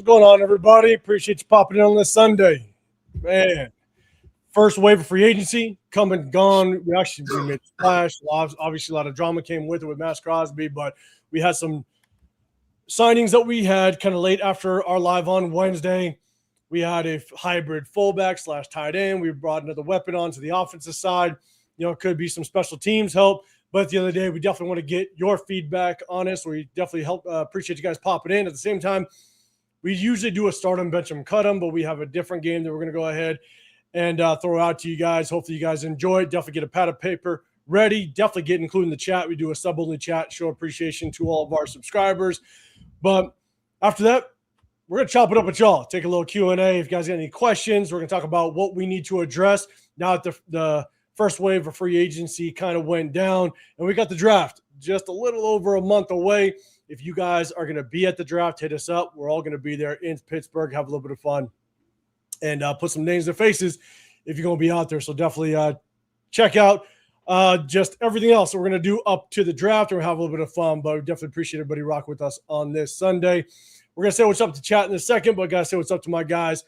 going on, everybody? Appreciate you popping in on this Sunday. Man, first wave of free agency, come and gone. We made a splash. Obviously, a lot of drama came with it with Maxx Crosby, but we had some signings that we had kind of late after our live on Wednesday. We had a hybrid fullback / tight end. We brought another weapon onto the offensive side. It could be some special teams help. But at the end of the day, we definitely want to get your feedback on us. We definitely appreciate you guys popping in. At the same time, we usually do a start 'em, bench 'em, cut 'em, but we have a different game that we're going to go ahead and throw out to you guys. Hopefully you guys enjoy it. Definitely get a pad of paper ready. Definitely get included in the chat. We do a sub-only chat, show appreciation to all of our subscribers. But after that, we're going to chop it up with y'all. Take a little Q&A. If you guys got any questions, we're going to talk about what we need to address now that the first wave of free agency kind of went down, and we got the draft just a little over a month away. If you guys are going to be at the draft, hit us up. We're all going to be there in Pittsburgh, have a little bit of fun, and put some names and faces if you're going to be out there. So definitely check out just everything else that we're going to do up to the draft, and we'll have a little bit of fun. But we definitely appreciate everybody rocking with us on this Sunday. We're going to say what's up to chat in a second, but I got to say what's up to my guys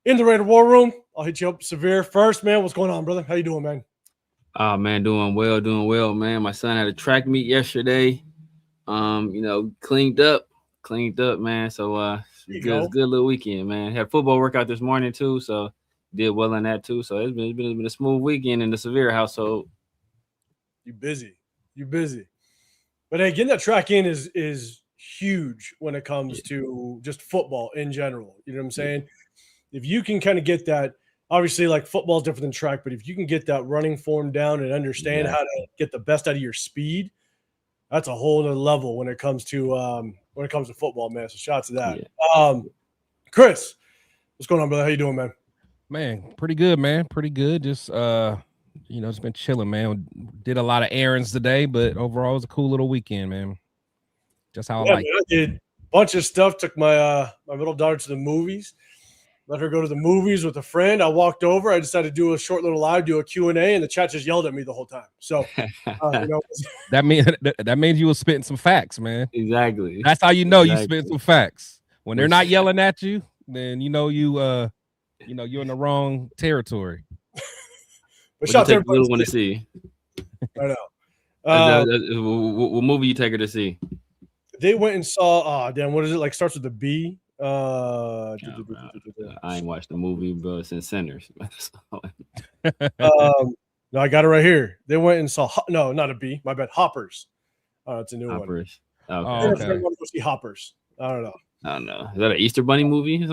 in the Raider War Room. I'll hit you up, Severe, first, man. What's going on, brother? How you doing, man? Man, doing well, man. My son had a track meet yesterday. Cleaned up, man. So it was a good little weekend, man. Had football workout this morning too, so did well in that too. So it's been a smooth weekend in the Severe household. You busy. But hey, getting that track in is huge when it comes to just football in general. You know what I'm saying? Yeah. If you can kind of get that, obviously, like football is different than track, but if you can get that running form down and understand how to get the best out of your speed, that's a whole other level when it comes to football, man. So shout out to that. Yeah. Chris, what's going on, brother? How you doing, man? Man, pretty good, man. Pretty good. Just just been chilling, man. Did a lot of errands today, but overall it was a cool little weekend, man. Just how I like it. I did a bunch of stuff. Took my my little daughter to the movies. Let her go to the movies with a friend. I walked over. I decided to do a short little live, do a Q&A, and the chat just yelled at me the whole time. So, that means you were spitting some facts, man. Exactly. That's how you know you spit some facts. When they're not yelling at you, then you're in the wrong territory. But shout out to little one to see. I know. What movie you take her to see? They went and saw. What is it? Like starts with a B. I ain't watched the movie, but since Sinners. No, I got it right here. They went and saw. No, not a B. My bad. Hoppers. It's a new Hoppers. one. Okay. I want to go see Hoppers. I don't know. Is that an Easter Bunny movie?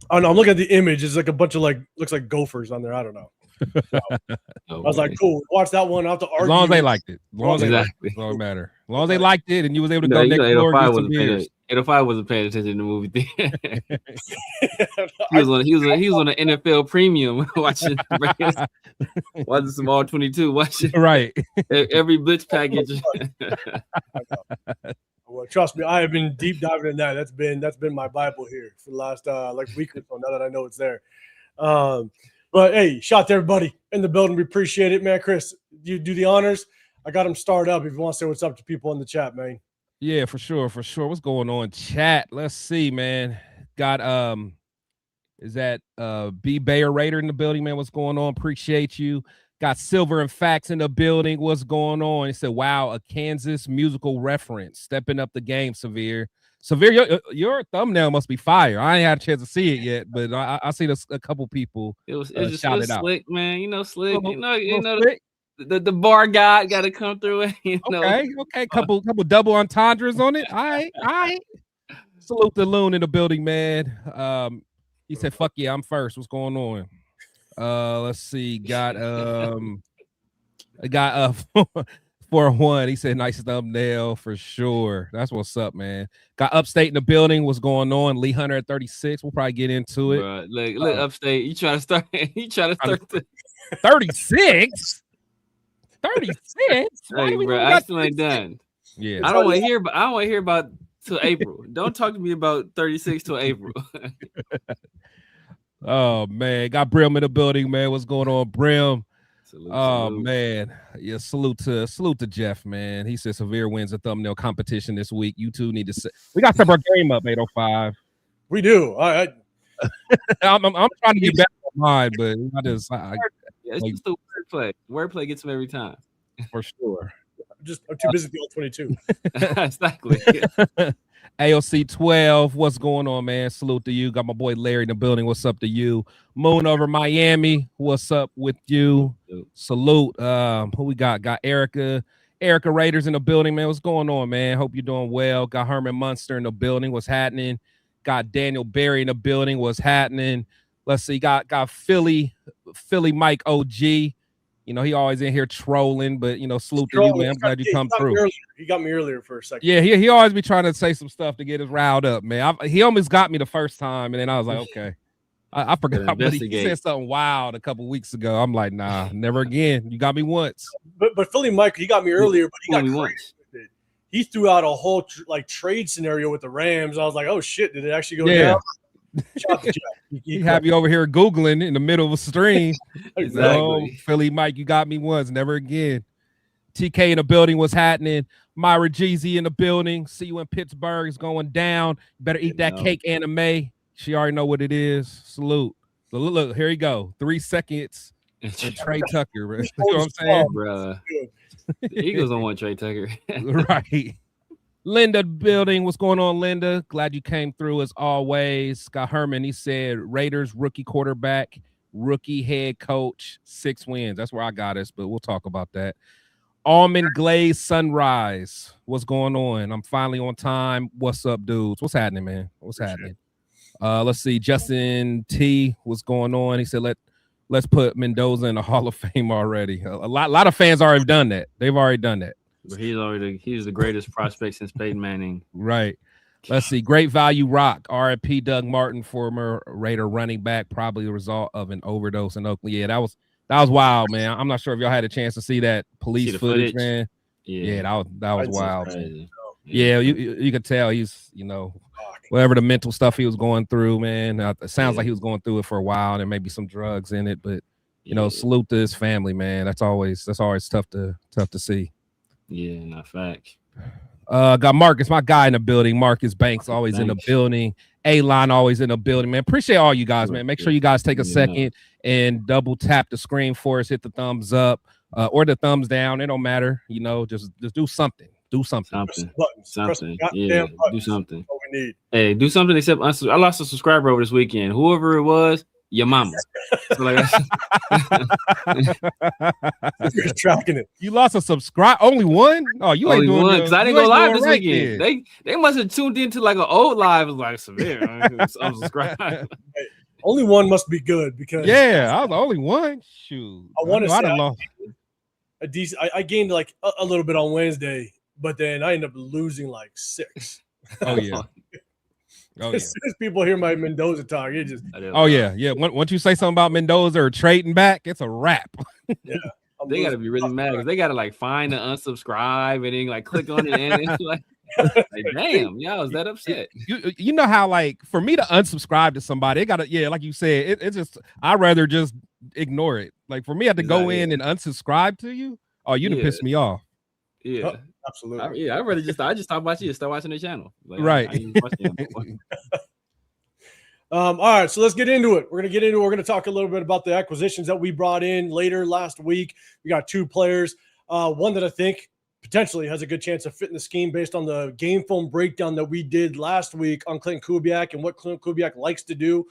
Oh no, I'm looking at the image. It's like a bunch of looks like gophers on there. I don't know. So, I was like, cool. Watch that one. I have to argue. As long as they liked it. As long as they liked it. It don't matter. As long as they liked it and you was able to go next door and get some beers. 805 wasn't paying attention to the movie theater. he was on the NFL Premium watching some all 22. Watching right every blitz package. Well, trust me, I have been deep diving in that. That's been my Bible here for the last week or so. Now that I know it's there. But hey, shout out to everybody in the building. We appreciate it, man. Chris, you do the honors. I got them started up. If you want to say what's up to people in the chat, man. Yeah, for sure. What's going on, chat? Let's see, man. Got is that B Bayer Raider in the building, man? What's going on? Appreciate you. Got Silver and Facts in the building. What's going on? He said, wow, a Kansas musical reference. Stepping up the game, Severe. Severe, your thumbnail must be fire. I ain't had a chance to see it yet, but I seen a couple people it was shout it out. Slick, man. Slick. Slick. The bar guy got to come through it. Okay. Couple double entendres on it. All right. Salute the loon in the building, man. He said, "Fuck yeah, I'm first." What's going on? Let's see. Got 4-1. He said, "Nice thumbnail for sure." That's what's up, man. Got Upstate in the building. What's going on? Lee Hunter at 36. We'll probably get into it. Bro, look, Upstate. You trying to start? 36. 36. Hey, bro, I still ain't done. Yeah, I don't want to hear about till April. Don't talk to me about 36 till April. Oh man, got Brim in the building, man. What's going on, Brim? Salute. Man, yeah. Salute to Jeff, man. He said Severe wins a thumbnail competition this week. You two need to. We got to step our game up. 805. We do. I'm trying to get back on mine, but it's just the wordplay. Wordplay gets him every time. For sure. I'm too busy with the 22. Exactly. AOC 12, what's going on, man? Salute to you. Got my boy Larry in the building. What's up to you? Moon over Miami. What's up with you? Salute. Who we got? Got Erica Raiders in the building, man. What's going on, man? Hope you're doing well. Got Herman Munster in the building. What's happening? Got Daniel Berry in the building. What's happening? Let's see. Got Philly Mike OG. You know, he always in here trolling, but, you know, salute to you, man. I'm glad you come through. He got me earlier for a second. Yeah, he always be trying to say some stuff to get us riled up, man. He almost got me the first time, and then I was like, okay. I forgot, but he said something wild a couple weeks ago. I'm like, nah, never again. You got me once. But Philly Mike, he got me earlier, but he got me once. He threw out a whole trade scenario with the Rams. I was like, oh, shit, did it actually go down? He have you over here Googling in the middle of a stream. Exactly. Oh, Philly Mike, you got me once, never again. TK in the building, what's happening? Myra Jeezy in the building. See you in Pittsburgh. It's going down. Better eat that cake, anime. She already know what it is. Salute. So look, here you go. 3 seconds. And Trey Tucker, bro. You know what I'm saying? Bro. The Eagles don't want Trey Tucker. Right. Linda building. What's going on, Linda? Glad you came through as always. Got Herman. He said Raiders rookie quarterback, rookie head coach, 6 wins. That's where I got us, but we'll talk about that. Almond Glaze Sunrise. What's going on? I'm finally on time. What's up, dudes? What's happening, man? What's happening? Let's see. Justin T. What's going on? He said let's put Mendoza in the Hall of Fame already. A lot of fans already done that. They've already done that. But he's the greatest prospect since Peyton Manning. Right. Let's see. Great value rock. RIP Doug Martin, former Raider running back, probably the result of an overdose in Oakland. Yeah, that was wild, man. I'm not sure if y'all had a chance to see that police footage, man. Yeah, that was wild. Man. Yeah, you could tell he's, you know, whatever the mental stuff he was going through, man. It sounds like he was going through it for a while, and there may be some drugs in it, but you know, salute to his family, man. That's always tough to see. Yeah, not fact. Got Marcus, my guy in the building. Marcus Banks always in the building. A-Line always in the building, man. Appreciate all you guys, man. Make sure you guys take a second and double tap the screen for us. Hit the thumbs up or the thumbs down. It don't matter. You know, just do something. Do something. Something. Yeah, do something. What we need. Hey, do something except I lost a subscriber over this weekend. Whoever it was, your mama. So like, you're tracking it. You lost a subscribe. Only one? Oh, you ain't doing one because I didn't go live this weekend. They must have tuned into like an old live. Like severe. Unsubscribe. Hey, only one must be good because I was the only one. Shoot, I want to say I lost a decent. I gained like a little bit on Wednesday, but then I ended up losing like 6. Oh yeah. As soon as people hear my Mendoza talk, it just Once you say something about Mendoza or trading back, it's a wrap. Yeah, they got to be really mad because they got to like find the unsubscribe and then like click on it and it's like damn, y'all was that upset. You know how like for me to unsubscribe to somebody, it gotta like you said, it's just I'd rather just ignore it. Like for me, I have to go in and unsubscribe to you. Oh, you done pissed me off. Yeah. Oh, absolutely. I rather just stop watching you, start watching the channel. Like, right. All right, so let's get into it. We're gonna talk a little bit about the acquisitions that we brought in later last week. We got 2 players. One that I think potentially has a good chance of fitting the scheme based on the game film breakdown that we did last week on Clinton Kubiak and what Clinton Kubiak likes to do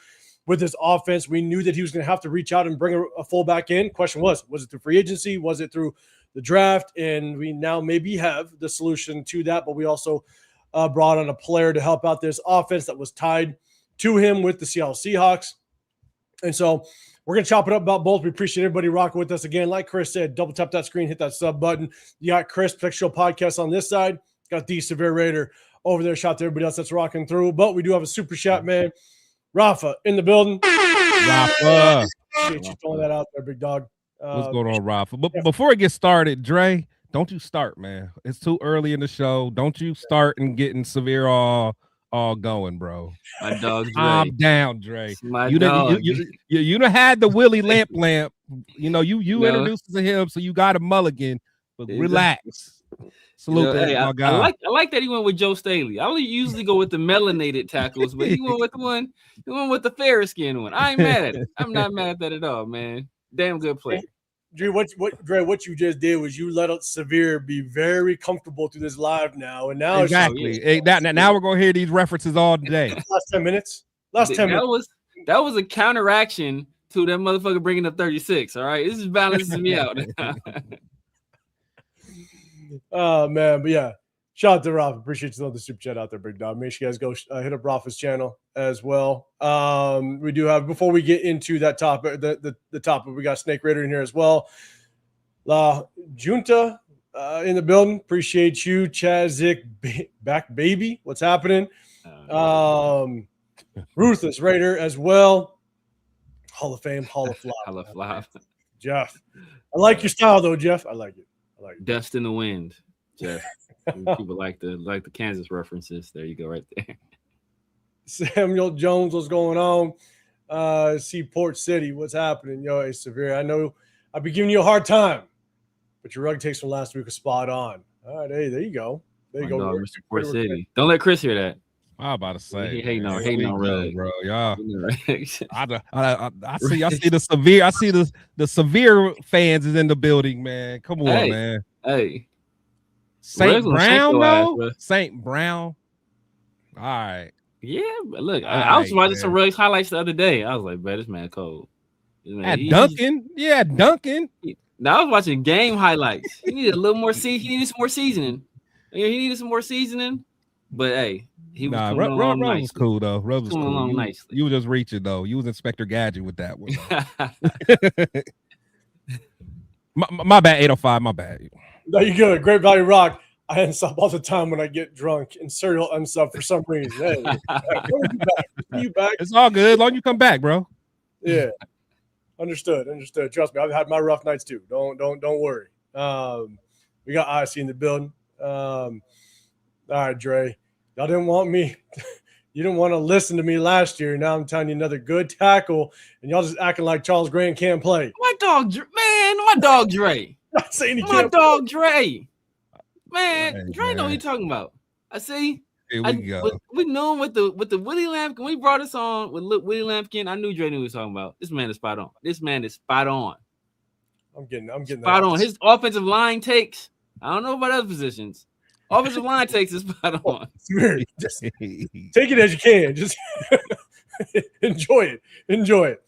with his offense. We knew that he was going to have to reach out and bring a fullback in. Question was it through free agency? Was it through the draft? And we now maybe have the solution to that, but we also brought on a player to help out this offense that was tied to him with the Seattle Seahawks. And so we're going to chop it up about both. We appreciate everybody rocking with us again. Like Chris said, double tap that screen, hit that sub button. You got Chris, Flex Show Podcast on this side. Got the Severe Raider over there. Shout out to everybody else that's rocking through. But we do have a super chat, man. Rafa in the building. Rafa. Appreciate you throwing that out there, big dog. What's going on, Rafa? But before it gets started, Dre, don't you start, man. It's too early in the show. Don't you start and getting Severe all all going, bro. My dog Dre. I'm down, Dre. It's my You dog. you done had the Willie Lamp. You know, you No. introduced us to him, so you got a mulligan. But relax. Salute to hey, my guy. I like that he went with Joe Staley. I usually go with the melanated tackles, but he went with the fair skin one. I ain't mad at it. I'm not mad at that at all, man. Damn good play. Dre, what you just did was you let Severe be very comfortable through this live now, and now exactly. Now we're gonna hear these references all day. Last 10 minutes. That was a counteraction to that motherfucker bringing up 36. All right, this is balances me out. Oh man, but yeah, shout out to Ralph. Appreciate you throwing the super chat out there, big dog. Make sure you guys go hit up Ralph's channel as well. We do have, before we get into that topic, the topic, we got Snake Raider in here as well. La Junta in the building. Appreciate you, Chazik back baby. What's happening? Ruthless Raider as well. Hall of Fame, Hall of Flop. Jeff, I like your style though, Jeff. I like it. Dust in the wind, Jeff. People like the Kansas references. There you go, right there. Samuel Jones, what's going on? Seaport City, what's happening? Yo, it's Severe. I know I've been giving you a hard time, but your rug takes from last week was spot on. All right, hey, there you go. There you go, Mr. Port City. Don't let Chris hear that. I'm about to say, he hating on rug, bro. Y'all, I see the severe. I see the severe fans is in the building, man. Come on, man. Hey, Saint Brown, though. Saint Brown. All right. Yeah, but look, I was watching some Rugs highlights the other day. I was like, "Man, this man cold." Duncan. Now I was watching game highlights. He needed a little more He needed some more seasoning. But hey, he was coming along nicely. Was cool though. Rub was coming along nicely. You were just reaching though. You was Inspector Gadget with that one. my bad. 805. My bad. No, you good. Great Value Rock. I unsub all the time when I get drunk and serial unsub for some reason. Hey, you back? It's all good. As long as you come back, bro. Yeah. Understood. Trust me, I've had my rough nights too. Don't worry. We got Icy in the building. All right, Dre. Y'all didn't want me. You didn't want to listen to me last year. Now I'm telling you another good tackle, and y'all just acting like Charles Grant can't play. My dog Dre. Not saying he my can't dog Dre. Man, Dre know what he's talking about. I see. Here we go. We knew him with the Willie Lampkin. We brought us on with Willie Lampkin. I knew Dre knew what he was talking about. This man is spot on. I'm getting spot on. His offensive line takes. I don't know about other positions. Offensive line takes is spot on. Just take it as you can. Just enjoy it.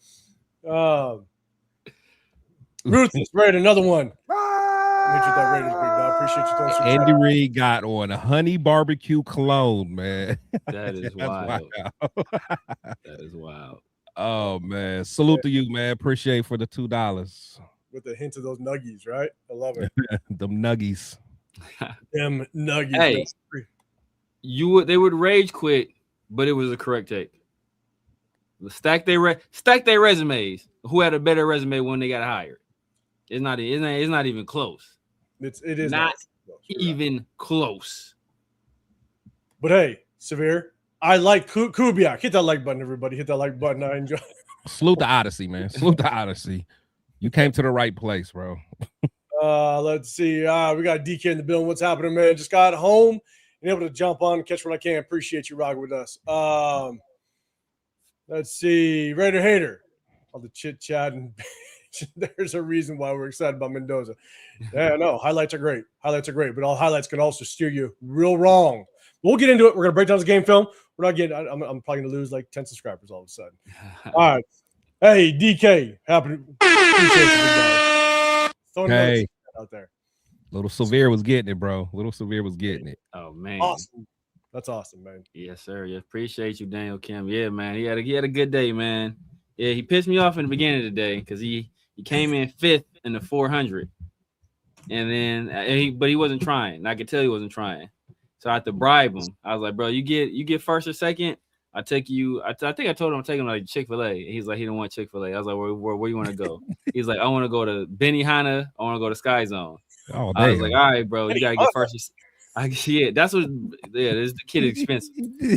Ruthless, right? Another one. That Raiders, big dog. Appreciate you throwing some Andy Reid got on a honey barbecue cologne, man. That is wild. That is wild. Oh man, salute to you, man. Appreciate for the $2 with a hint of those nuggies, right? I love it. Them nuggies. Them nuggies. Hey, they would rage quit, but it was a correct take. Stack their resumes. Who had a better resume when they got hired? It's not even close. It is not even close. But hey, Severe, I like Kubiak. Hit that like button, everybody. Hit that like button. I enjoy. Salute the Odyssey, man. Salute the Odyssey. You came to the right place, bro. Let's see. We got DK in the building. What's happening, man? Just got home and able to jump on and catch what I can. Appreciate you rocking with us. Let's see. Raider Hater. All the chit chat and there's a reason why we're excited about Mendoza. Yeah, no, highlights are great. But all highlights can also steer you real wrong. We'll get into it. We're gonna break down this game film. We're not getting. I'm probably gonna lose like 10 subscribers all of a sudden. All right. Hey, DK, happy. Hey, out there. Little Severe was getting it, bro. Oh man, awesome. That's awesome, man. Yes, sir. Yeah, appreciate you, Daniel Kim. Yeah, man. He had a good day, man. Yeah, he pissed me off in the beginning of the day because he came in 5th in the 400, and then but he wasn't trying. I could tell he wasn't trying, so I had to bribe him. I was like, bro, you get first or second, I take you. I think I told him I'm taking him like Chick-fil-A. He's like, he don't want Chick-fil-A. I was like, where you want to go? He's like, I want to go to Benihana. I want to go to Sky Zone. Oh, I was like, all right, bro, you gotta get first. Yeah, that's what. Yeah, this the kid expensive.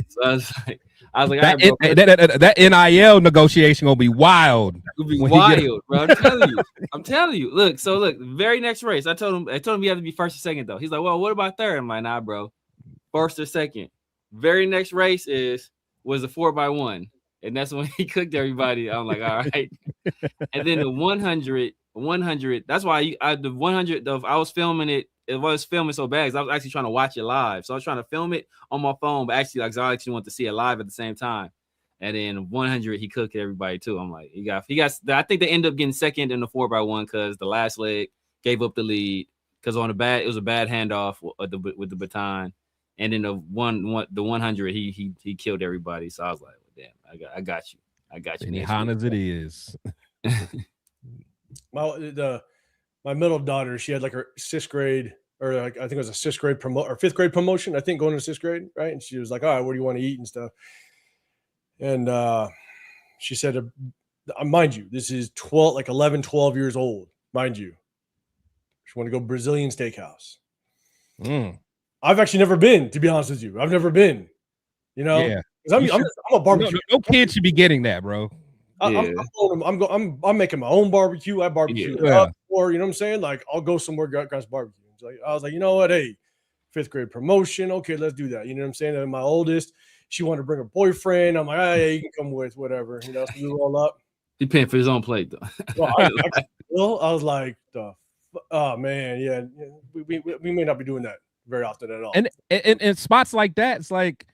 So I was like, all that, right, bro. that NIL negotiation gonna be wild. It'll be wild, bro. I'm telling you. Look, very next race, I told him he had to be first or second though. He's like, well, what about third? I'm like, nah, bro, first or second. Very next race was a 4x1, and that's when he cooked everybody. I'm like, all right. And then the 100. That's why the 100. I was filming it. It was filming so bad because I was actually trying to watch it live. So I was trying to film it on my phone, but actually, like, I actually want to see it live at the same time. And then 100, he cooked everybody too. I'm like, he got. I think they ended up getting second in the 4x1 because the last leg gave up the lead because it was a bad handoff with the baton. And then the 100, he killed everybody. So I was like, well, damn, I got you. Any Hanas it is. My middle daughter, she had like her sixth grade, or like I think it was a sixth grade or fifth grade promotion. I think going to sixth grade, right? And she was like, "All right, what do you want to eat and stuff?" And she said, "Mind you, this is 11, 12 years old, mind you. She want to go Brazilian steakhouse." I've actually never been, to be honest with you. I've never been, Yeah. I'm a barbecue. No kid should be getting that, bro. Yeah. I'm making my own barbecue. I barbecue up, or you know what I'm saying? Like, I'll go somewhere grass barbecue. I was like, you know what? Hey, fifth grade promotion. Okay, let's do that. You know what I'm saying? And my oldest, she wanted to bring her boyfriend. I'm like, oh, yeah, you can come with whatever. So we roll up. He paying for his own plate though. Well, I was like, oh man, yeah, we may not be doing that very often at all. And spots like that, it's like,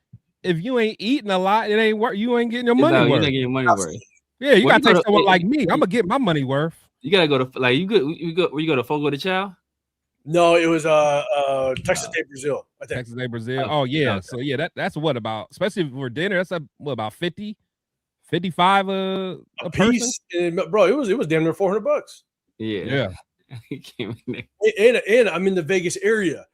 if you ain't eating a lot, it ain't worth. You ain't getting your money worth. You're not getting your money worth. Yeah, you gotta take someone like me. I'm gonna get my money worth. You gotta go to you go to Fogo de Chao? No, it was Texas Day Brazil. I think. Texas Day Brazil. Oh yeah. So yeah, that's what about, especially for dinner. That's about 50, 55 a piece. Bro, it was damn near $400. Yeah. And I'm in the Vegas area,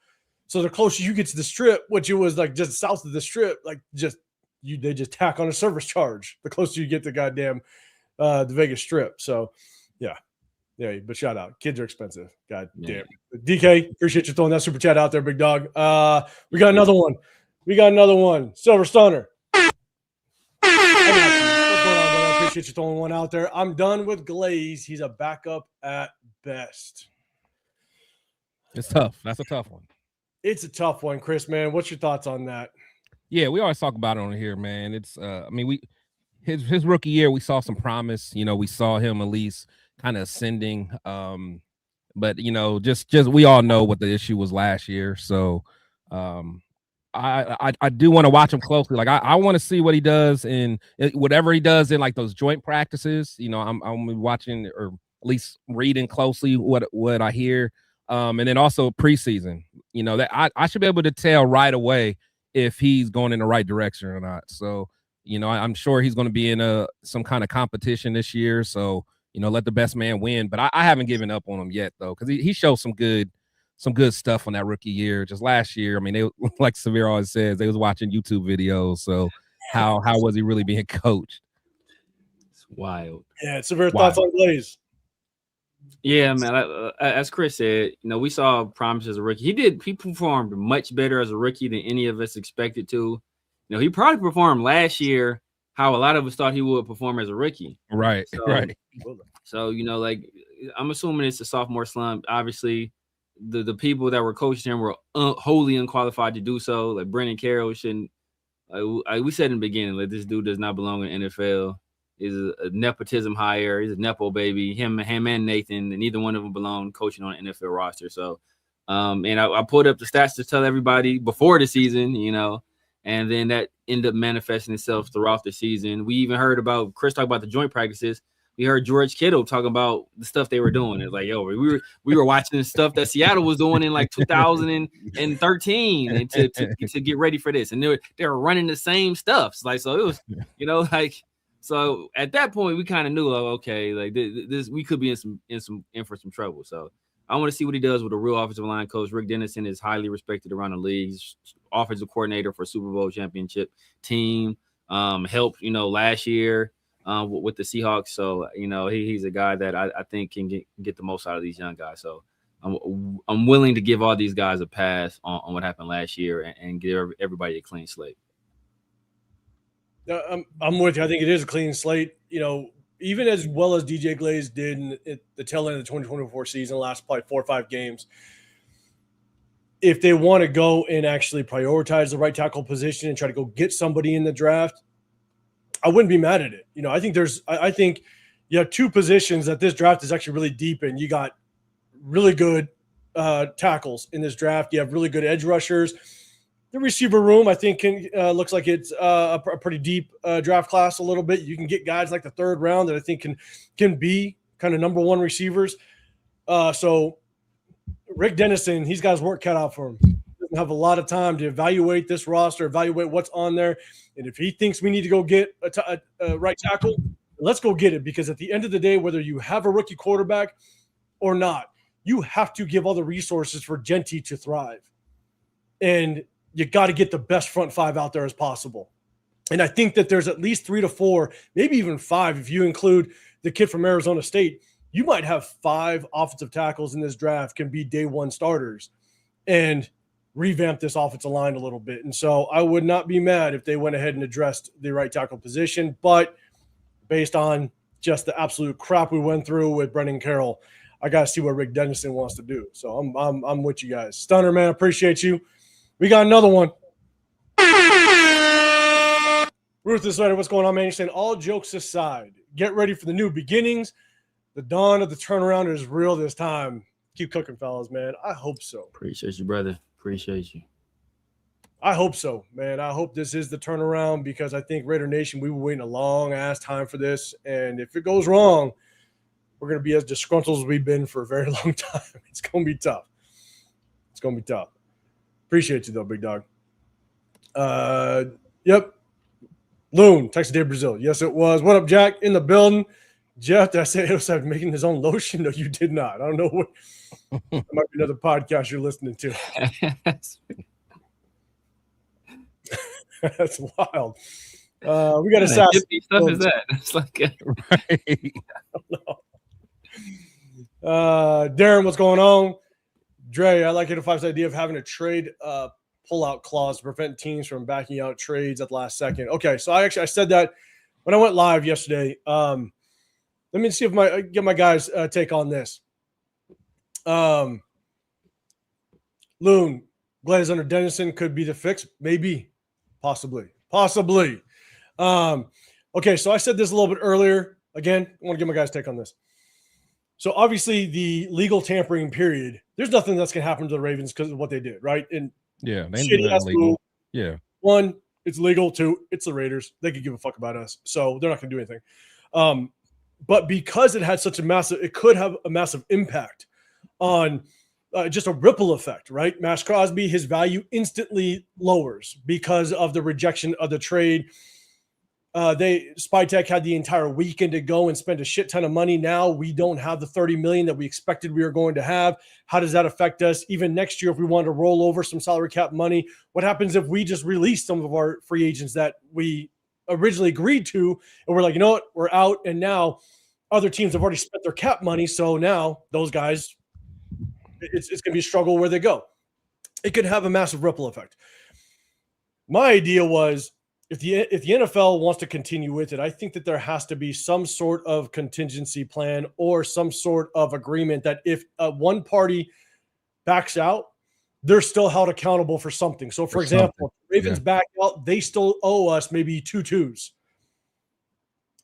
so the closer you get to the Strip, which it was like just south of the Strip, like they just tack on a service charge the closer you get to goddamn the Vegas Strip. So yeah, but shout out, kids are expensive. God damn. DK, appreciate you throwing that super chat out there, big dog. We got another one. Silver Stunner. I appreciate you throwing one out there. I'm done with Glaze. He's a backup at best. It's tough. That's a tough one. It's a tough one, Chris, man. What's your thoughts on that? Yeah, we always talk about it on here, man. It's his rookie year, we saw some promise. We saw him at least kind of ascending. But just we all know what the issue was last year. So I do want to watch him closely. Like I want to see what he does in whatever he does in like those joint practices. I'm watching, or at least reading closely what I hear. And then also preseason, that I should be able to tell right away if he's going in the right direction or not. So, I'm sure he's going to be in some kind of competition this year. So, let the best man win. But I haven't given up on him yet, though, because he showed some good stuff on that rookie year. Just last year, I mean, they, like Severe always says, they was watching YouTube videos. So how was he really being coached? It's wild. Yeah, Severe thoughts on Glaze. Yeah, man. As Chris said, we saw promise as a rookie. He performed much better as a rookie than any of us expected to. He probably performed last year how a lot of us thought he would perform as a rookie. Right. So, like, I'm assuming it's a sophomore slump. Obviously, the people that were coaching him were wholly unqualified to do so. Like, Brennan Carroll shouldn't. We said in the beginning, like, this dude does not belong in the NFL. He's a nepotism hire. He's a nepo baby. Him and Nathan, and neither one of them belong coaching on an NFL roster. So, and I pulled up the stats to tell everybody before the season, and then that ended up manifesting itself throughout the season. We even heard about Chris talk about the joint practices. We heard George Kittle talk about the stuff they were doing. It's like, we were watching the stuff that Seattle was doing in like 2013 and to get ready for this, and they were running the same stuff. Like, so it was, So at that point, we kind of knew, like, okay, like this, we could be in for some trouble. So I want to see what he does with a real offensive line coach. Rick Dennison is highly respected around the league. He's offensive coordinator for Super Bowl championship team. Helped last year with the Seahawks. So he's a guy that I think can get the most out of these young guys. So I'm willing to give all these guys a pass on what happened last year and give everybody a clean slate. I'm with you. I think it is a clean slate. Even as well as DJ Glaze did in the tail end of the 2024 season, last probably 4 or 5 games, if they want to go and actually prioritize the right tackle position and try to go get somebody in the draft, I wouldn't be mad at it. I think you have 2 positions that this draft is actually really deep in. You got really good tackles in this draft. You have really good edge rushers. The receiver room, I think, looks like it's a pretty deep draft class a little bit. You can get guys like the 3rd round that I think can be kind of number 1 receivers. So Rick Dennison, he's got his work cut out for him. He doesn't have a lot of time to evaluate this roster, evaluate what's on there. And if he thinks we need to go get a right tackle, let's go get it. Because at the end of the day, whether you have a rookie quarterback or not, you have to give all the resources for Genty to thrive. And you got to get the best front 5 out there as possible. And I think that there's at least 3 to 4, maybe even 5, if you include the kid from Arizona State. You might have 5 offensive tackles in this draft can be day 1 starters and revamp this offensive line a little bit. And so I would not be mad if they went ahead and addressed the right tackle position. But based on just the absolute crap we went through with Brendan Carroll, I got to see what Rick Dennison wants to do. So I'm with you guys. Stunner, man, appreciate you. We got another one. Ruthless Rider, what's going on, man? You're saying all jokes aside, get ready for the new beginnings. The dawn of the turnaround is real this time. Keep cooking, fellas, man. I hope so. Appreciate you, brother. Appreciate you. I hope so, man. I hope this is the turnaround because I think Raider Nation, we were waiting a long-ass time for this. And if it goes wrong, we're going to be as disgruntled as we've been for a very long time. It's going to be tough. It's going to be tough. Appreciate you, though, big dog. Yep. Loon, Texas Day, Brazil. Yes, it was. What up, Jack? In the building. Jeff, did I say he was making his own lotion? No, you did not. I don't know what. That might be another podcast you're listening to. That's wild. We got What stuff is that? It's like right. I don't know. Darren, what's going on? Dre, I like Hit-A-Five's idea of having a trade pull-out clause to prevent teams from backing out trades at the last second. Okay, so I said that when I went live yesterday. Let me see if I get my guys' take on this. Loon, Glaze under Dennison could be the fix. Maybe. Possibly. Okay, so I said this a little bit earlier. Again, I want to get my guys' take on this. So obviously the legal tampering period, there's nothing that's going to happen to the Ravens because of what they did, right? And yeah, they did that legal. Yeah. 1, it's legal. 2, it's the Raiders. They could give a fuck about us. So they're not going to do anything. But because it had such it could have a massive impact on just a ripple effect, right? Maxx Crosby, his value instantly lowers because of the rejection of the trade. Spytech had the entire weekend to go and spend a shit ton of money. Now we don't have the $30 million that we expected we were going to have. How does that affect us? Even next year, if we wanted to roll over some salary cap money, what happens if we just release some of our free agents that we originally agreed to? And we're like, you know what? We're out. And now other teams have already spent their cap money. So now those guys, it's going to be a struggle where they go. It could have a massive ripple effect. My idea was, if the NFL wants to continue with it, I think that there has to be some sort of contingency plan or some sort of agreement that if one party backs out, they're still held accountable for something. So, for example, if Ravens back out, they still owe us maybe 2 2s.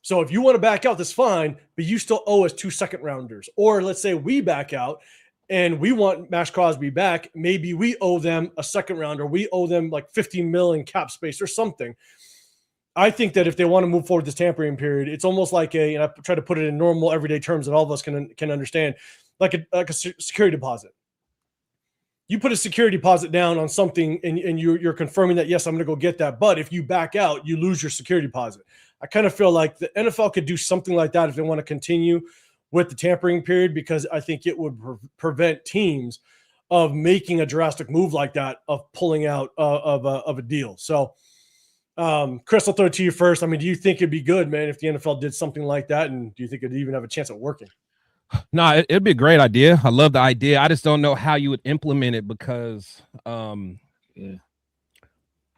So if you want to back out, that's fine, but you still owe us 2 second-rounders. Or let's say we back out and we want Maxx Crosby back. Maybe we owe them a second-rounder. We owe them like $15 million cap space or something. I think that if they want to move forward this tampering period, it's almost like and I try to put it in normal everyday terms that all of us can understand, like a security deposit. You put a security deposit down on something and you're confirming that, yes, I'm going to go get that. But if you back out, you lose your security deposit. I kind of feel like the NFL could do something like that if they want to continue with the tampering period, because I think it would prevent teams of making a drastic move like that, of pulling out of a deal. So, Chris, I'll throw it to you first. I mean, do you think it'd be good, man, if the NFL did something like that? And do you think it'd even have a chance at working? No, it'd be a great idea. I love the idea. I just don't know how you would implement it because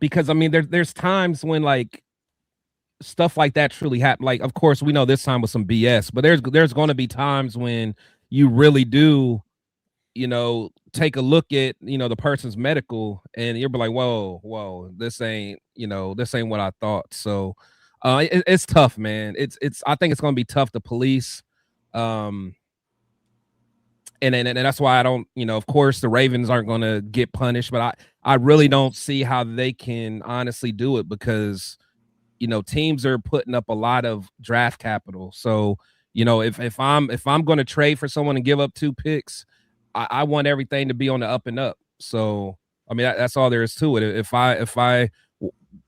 because I mean there's times when like stuff like that truly happen. Like, of course, we know this time was some BS, but there's going to be times when you really do, take a look at the person's medical, and you'll be like, whoa, this ain't what I thought. So, it's tough, man. I think it's going to be tough to police. And that's why I don't, of course, the Ravens aren't going to get punished, but I really don't see how they can honestly do it because teams are putting up a lot of draft capital. So, if I'm going to trade for someone and give up 2 picks, I want everything to be on the up and up. So, I mean, that's all there is to it. If I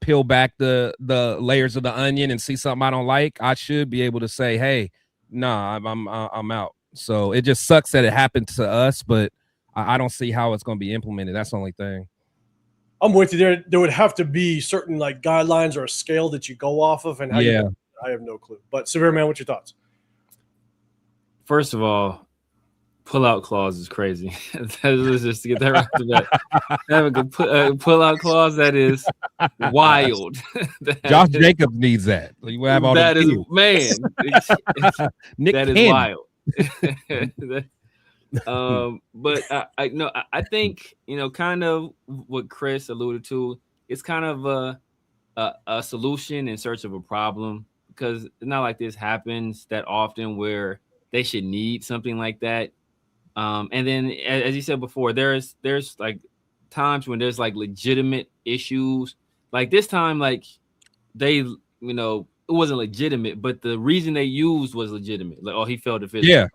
peel back the layers of the onion and see something I don't like, I should be able to say, hey, nah, I'm out. So it just sucks that it happened to us, but I don't see how it's going to be implemented. That's the only thing. I'm with you there. There would have to be certain like guidelines or a scale that you go off of, and how I have no clue. But Severe Man, what's your thoughts? First of all, pull-out clause is crazy. Let's just get that right to that. Having a pull-out clause that is wild. Josh Jacobs needs that. You have all that is man. Nick that is wild. But I think kind of what Chris alluded to. It's kind of a solution in search of a problem, because it's not like this happens that often where they should need something like that. And then, as you said before, there's like times when there's like legitimate issues. Like this time, like they, it wasn't legitimate, but the reason they used was legitimate. Like, oh, he failed the physical. Yeah,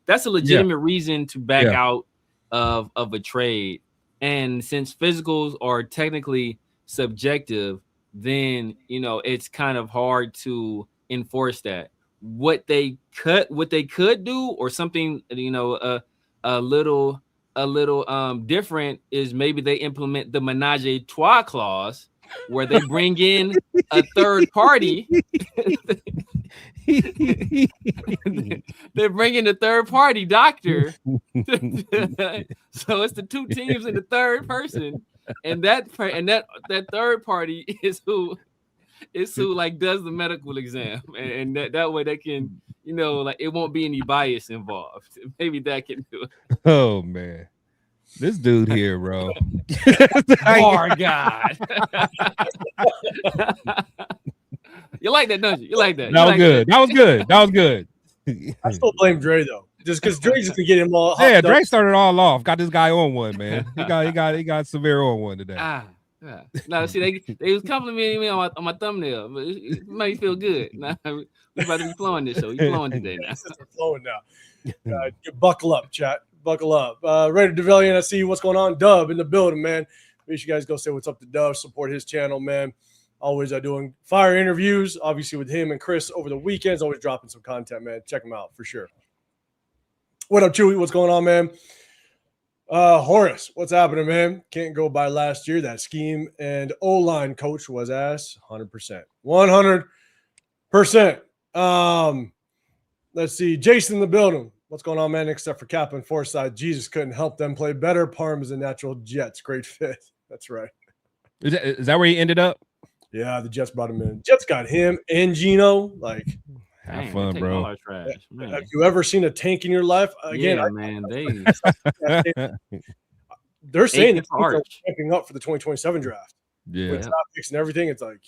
that's a legitimate reason to back out of a trade. And since physicals are technically subjective, then it's kind of hard to enforce that. What they could do, or something a little different, is maybe they implement the menage a trois clause, where they bring in a third party. They're bringing a third party doctor. So it's the 2 teams and the third person, and that third party is who like does the medical exam, and that way they can like it won't be any bias involved. Maybe that can do it. Oh man, this dude here, bro. Oh God. You like that, don't you? You like that? That was good. That was good. That was good. I still blame Dre though, just because Dre's just gonna get him all. Yeah, Dre started all off. Got this guy on one, man. He got Severe on one today. Yeah. No, see, they was complimenting me on my thumbnail, but it made me feel good. Now we about to be flowing this show. You flowing today now? Flowing now. Buckle up, chat. Buckle up. Raider Devillian, I see what's going on. Dub in the building, man. Make sure you guys go say what's up to Dub. Support his channel, man. Always doing fire interviews, obviously with him and Chris over the weekends. Always dropping some content, man. Check him out for sure. What up, Chewy? What's going on, man? Horace, what's happening, man? Can't go by last year. That scheme and O-line coach was ass 100%. 100%. Let's see. Jason in the building. What's going on, man? Except for Cap and Forsyth, Jesus couldn't help them play better. Parm is a natural Jets. Great fit. That's right. Is that where he ended up? Yeah, the Jets brought him in. Jets got him and Gino. Like, have fun, bro. Have you ever seen a tank in your life? Again, man. They're saying that they're ramping up for the 2027 draft. Yeah, with top picks and everything. It's like,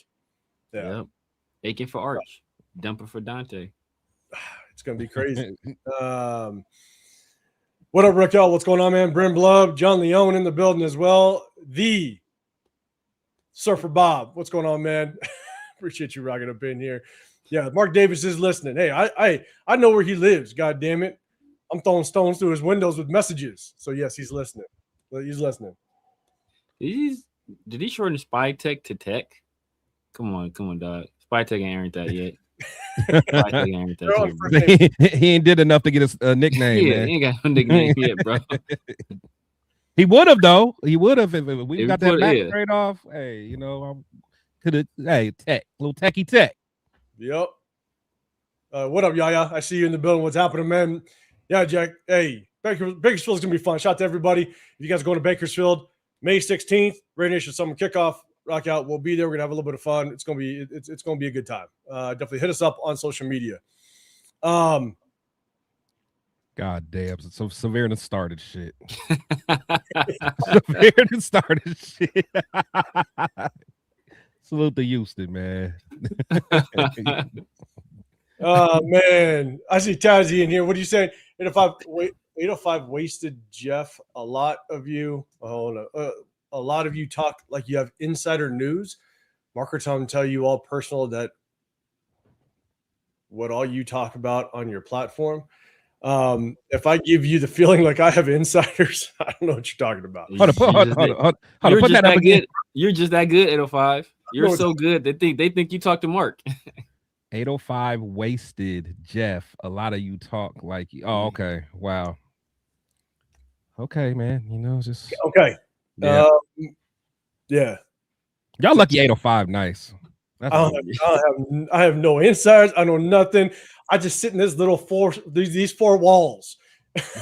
aching for Arch, dumping for Dante. It's gonna be crazy. What up, Raquel? What's going on, man? Bryn Blub, John Leone in the building as well. The Surfer Bob, what's going on, man? Appreciate you rocking up in here. Yeah, Mark Davis is listening. Hey, I know where he lives. God damn it, I'm throwing stones through his windows with messages. So yes, he's listening. He's listening. Did he shorten Spy Tech to Tech? Come on, dog. Spy Tech ain't that yet. He ain't did enough to get a nickname. Yeah, man. He ain't got no nickname yet, bro. He would have though. He would have if we got that back trade off. Hey, I could have. Hey, Tech, little techie Tech. Yep. What up, Yaya? I see you in the building. What's happening, man? Yeah, Jack. Hey, Bakersfield's gonna be fun. Shout out to everybody. If you guys are going to Bakersfield, May 16th, Raider Nation Summer Kickoff. Rock out. We'll be there. We're gonna have a little bit of fun. It's gonna be a good time. Definitely hit us up on social media. God damn. So Severe started shit. Severe started shit. Salute to Houston, man. Oh man, I see Tazzy in here. What are you saying? 805 wasted Jeff. A lot of you. A lot of you talk like you have insider news. Marker Tom tell you all personal that what all you talk about on your platform. If I give you the feeling like I have insiders, I don't know what you're talking about. Hold on. Put that up again. You're just that good, 805. You're so good. They think you talk to Mark. 805 wasted Jeff. A lot of you talk like, oh, okay. Wow. Okay, man. You know, just okay. Yeah. Y'all lucky 805. Nice. I have no insiders. I know nothing. I just sit in this little these four walls.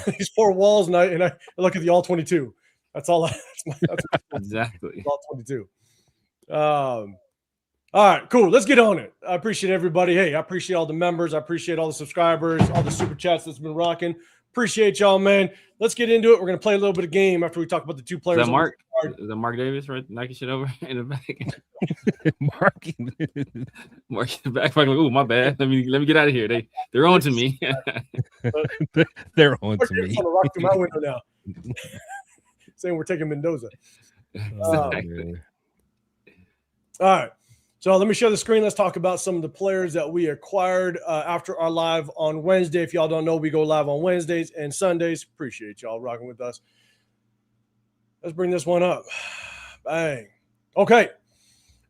These four walls, and I look at the all 22. That's all. That's exactly. All 22. All right, cool. Let's get on it. I appreciate everybody. Hey, I appreciate all the members. I appreciate all the subscribers, all the super chats that's been rocking. Appreciate y'all, man. Let's get into it. We're going to play a little bit of game after we talk about the two players. Is that Mark? Is that Mark Davis right knocking shit over in the back? Mark in the back. Ooh, my bad. Let me get out of here. They're on to me. They're on to me. Rock through my window now. Saying we're taking Mendoza. Exactly. All right. So let me share the screen. Let's talk about some of the players that we acquired after our live on Wednesday. If y'all don't know, we go live on Wednesdays and Sundays. Appreciate y'all rocking with us. Let's bring this one up. Bang. Okay.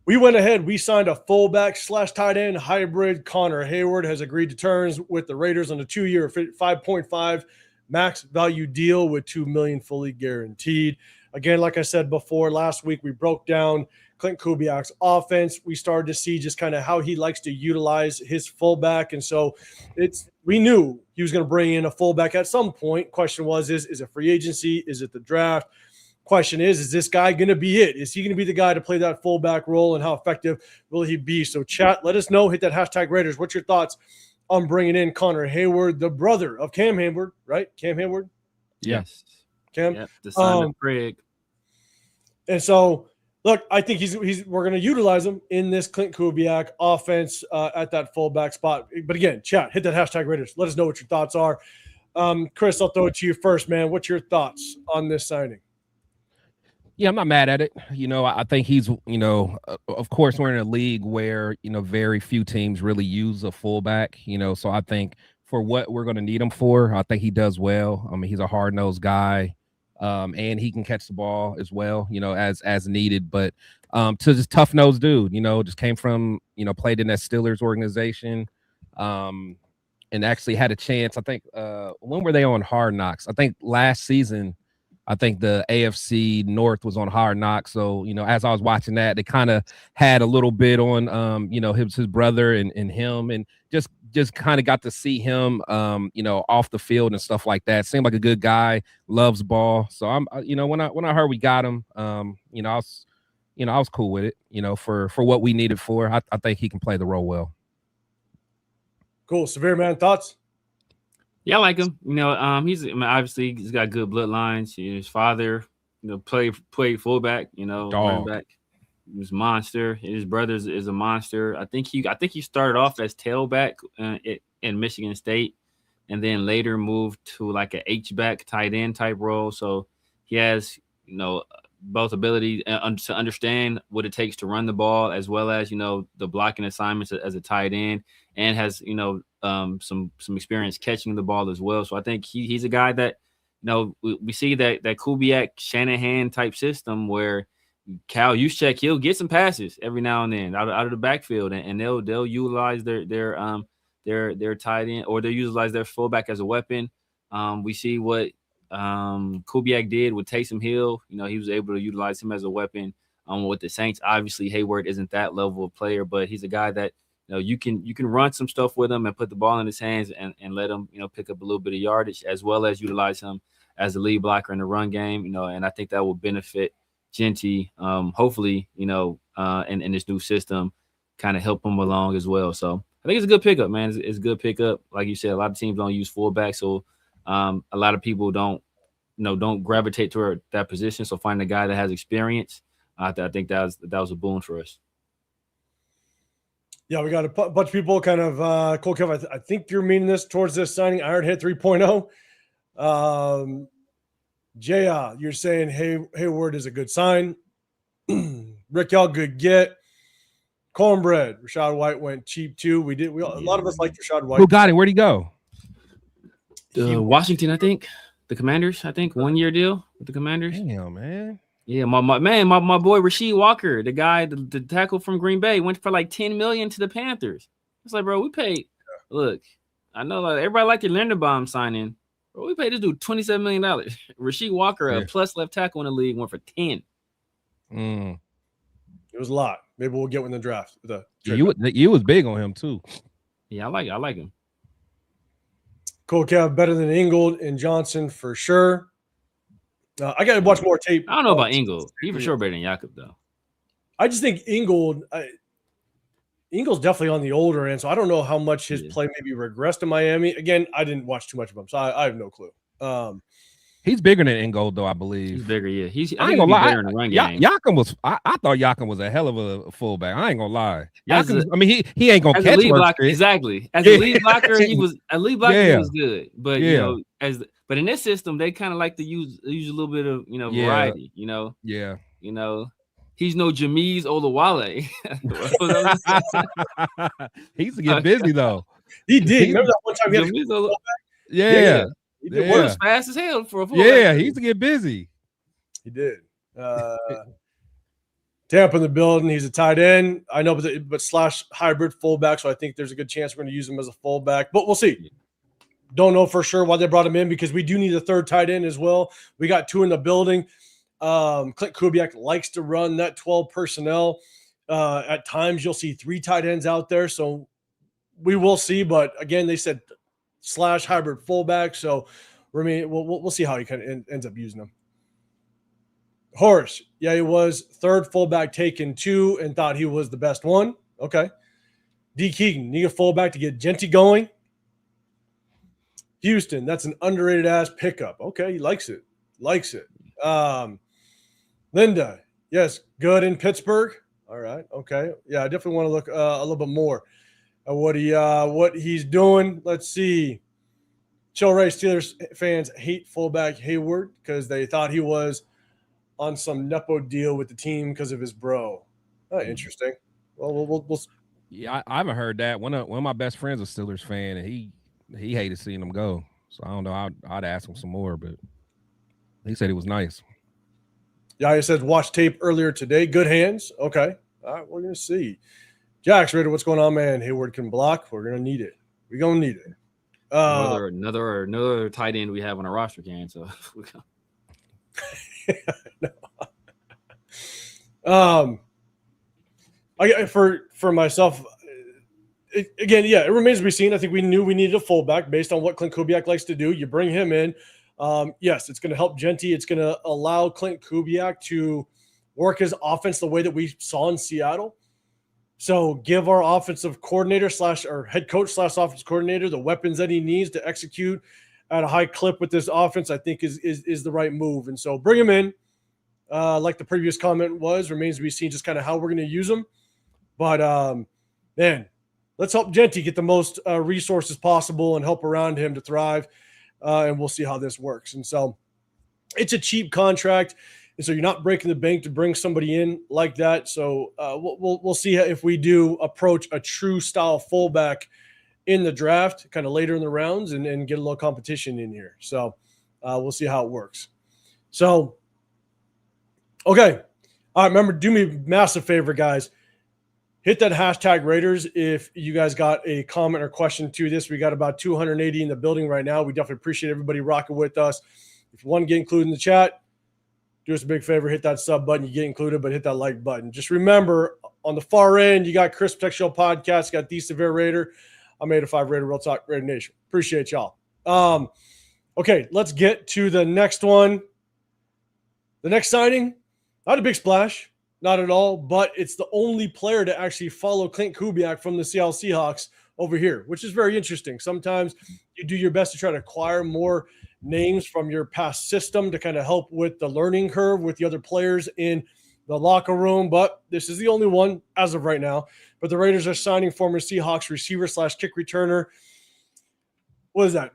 We went ahead. We signed a fullback / tight end hybrid. Connor Hayward has agreed to terms with the Raiders on a 2-year, 5.5 max value deal with $2 million fully guaranteed. Again, like I said before, last week we broke down Clint Kubiak's offense. We started to see just kind of how he likes to utilize his fullback. And so we knew he was going to bring in a fullback at some point. Question was, is it free agency? Is it the draft? Question is this guy going to be it? Is he going to be the guy to play that fullback role, and how effective will he be? So chat, let us know. Hit that hashtag Raiders. What's your thoughts on bringing in Connor Hayward, the brother of Cam Hayward, right? Cam Hayward? Yes. Cam? Yep, the son of Craig. And so, look, I think we're going to utilize him in this Clint Kubiak offense at that fullback spot. But again, chat, hit that hashtag Raiders. Let us know what your thoughts are. Chris, I'll throw it to you first, man. What's your thoughts on this signing? Yeah, I'm not mad at it. You know, I think he's, you know, of course, we're in a league where, you know, very few teams really use a fullback, you know, so I think for what we're going to need him for, I think he does well. I mean, he's a hard-nosed guy. And he can catch the ball as well, you know, as needed. But to this tough-nosed dude, you know, just came from, you know, played in that Steelers organization, and actually had a chance. I think when were they on Hard Knocks? I think last season. I think the AFC North was on Hard Knocks. So, you know, as I was watching that, they kind of had a little bit on, you know, his brother and him, and just kind of got to see him, you know, off the field and stuff like that. Seemed like a good guy, loves ball. So I'm, you know, when I heard we got him, you know, I was cool with it, you know, for what we needed for. I think he can play the role well. Cool. Severe, man, thoughts? Yeah, I like him. You know, obviously he's got good bloodlines. His father, you know, played fullback. You know, running back. He was a monster. His brother is a monster. I think he started off as tailback in Michigan State, and then later moved to like an H-back tight end type role. So he has, you know, both ability to understand what it takes to run the ball, as well as, you know, the blocking assignments as a tight end, and has, you know, some experience catching the ball as well. So I think he's a guy that, you know, we see that Kubiak Shanahan type system where Cal Juszczyk, he'll get some passes every now and then out of the backfield, and they'll utilize their tight end, or they'll utilize their fullback as a weapon. We see what Kubiak did with Taysom Hill. You know, he was able to utilize him as a weapon with the Saints. Obviously, Hayward isn't that level of player, but he's a guy that, you can run some stuff with him and put the ball in his hands and let him, pick up a little bit of yardage, as well as utilize him as a lead blocker in the run game, and I think that will benefit Genty, hopefully, in this new system, kind of help him along as well. So I think it's a good pickup, man. It's a good pickup. Like you said, a lot of teams don't use fullback, so a lot of people don't gravitate toward that position. So find a guy that has experience, I think that was a boon for us. Yeah, we got a bunch of people kind of Cole Kev, I think you're meaning this towards this signing, Iron Hit 3.0. Jaya, you're saying Hayward is a good sign. Rick, y'all good get. Cornbread, Rashad White went cheap too. A lot of us liked Rashad White. Who got it? Where'd he go? Washington, I think. The Commanders, I think. 1-year deal with the Commanders. Damn, man. Yeah, my boy Rasheed Walker, the guy, the tackle from Green Bay, went for like $10 million to the Panthers. It's like, bro, we paid. Look, I know like everybody liked the Linderbaum signing. Bro, we paid this dude $27 million. Rasheed Walker, a plus left tackle in the league, went for 10. It was a lot. Maybe we'll get one in the draft. You was big on him too. Yeah, I like him. Cole Kev, better than Ingold and Johnson for sure. I got to watch more tape. I don't know about Ingold. He for sure better than Jakob, though. I just think Ingold's definitely on the older end, so I don't know how much his play maybe regressed in Miami. Again, I didn't watch too much of him, so I have no clue. He's bigger than Ingold, though, I believe. He's bigger, yeah. I ain't gonna lie. Better in the run game. I thought Jakob was a hell of a fullback. I ain't gonna lie. He ain't gonna catch blocker, exactly. As a lead blocker, he was good. But but in this system, they kind of like to use a little bit of variety. Yeah. He's no Jameez Olawale. He used to get busy though. He did. Remember that one time he had Yeah. He did work fast as hell for a fullback. Yeah, he used to get busy. He did. Tampa in the building. He's a tight end. I know, but slash hybrid fullback. So I think there's a good chance we're going to use him as a fullback. But we'll see. Don't know for sure why they brought him in, because we do need a third tight end as well. We got 2 in the building. Clint Kubiak likes to run that 12 personnel. At times you'll see 3 tight ends out there. So we will see. But again, they said slash hybrid fullback. So we'll see how he kind of ends up using them. Horace, yeah, he was third fullback taken 2 and thought he was the best one. Okay. D. Keegan, need a fullback to get Genty going. Houston, that's an underrated ass pickup. Okay, he likes it. Linda, yes, good in Pittsburgh. All right, okay. Yeah, I definitely want to look a little bit more at what he's doing. Let's see. Chill Ray, Steelers fans hate fullback Hayward because they thought he was on some Nepo deal with the team because of his bro. Oh, interesting. Well, we'll yeah, I haven't heard that. One of my best friends is a Steelers fan, and he hated seeing him go. So I don't know. I'd ask him some more, but he said it was nice. Yeah, he said watch tape earlier today. Good hands. Okay. All right, we're gonna see. Jax Raider, what's going on, man? Hayward can block. We're gonna need it. We're gonna need it. Another tight end we have on our roster, can so. For myself, it remains to be seen. I think we knew we needed a fullback based on what Clint Kubiak likes to do. You bring him in. Yes, it's going to help Genty. It's going to allow Clint Kubiak to work his offense the way that we saw in Seattle. So give our offensive coordinator or head coach / offense coordinator the weapons that he needs to execute at a high clip with this offense, I think is the right move. And so bring him in. Like the previous comment remains to be seen just kind of how we're going to use him. But, man, let's help Genty get the most resources possible and help around him to thrive. And we'll see how this works. And so it's a cheap contract. And so you're not breaking the bank to bring somebody in like that. So we'll see if we do approach a true style fullback in the draft kind of later in the rounds and get a little competition in here. So we'll see how it works. So, okay. All right, remember, do me a massive favor, guys. Hit that hashtag Raiders if you guys got a comment or question to this. We got about 280 in the building right now. We definitely appreciate everybody rocking with us. If you want to get included in the chat, do us a big favor, hit that sub button. You get included, but hit that like button. Just remember, on the far end, you got Chris Tech Show Podcast, you got The Severe Raider. I'm 805 Raider, Real Talk, Raider Nation. Appreciate y'all. Okay, let's get to the next one. The next signing, not a big splash, not at all, but it's the only player to actually follow Clint Kubiak from the Seattle Seahawks over here, which is very interesting. Sometimes you do your best to try to acquire more names from your past system to kind of help with the learning curve with the other players in the locker room, but this is the only one as of right now. But the Raiders are signing former Seahawks receiver / kick returner. What is that?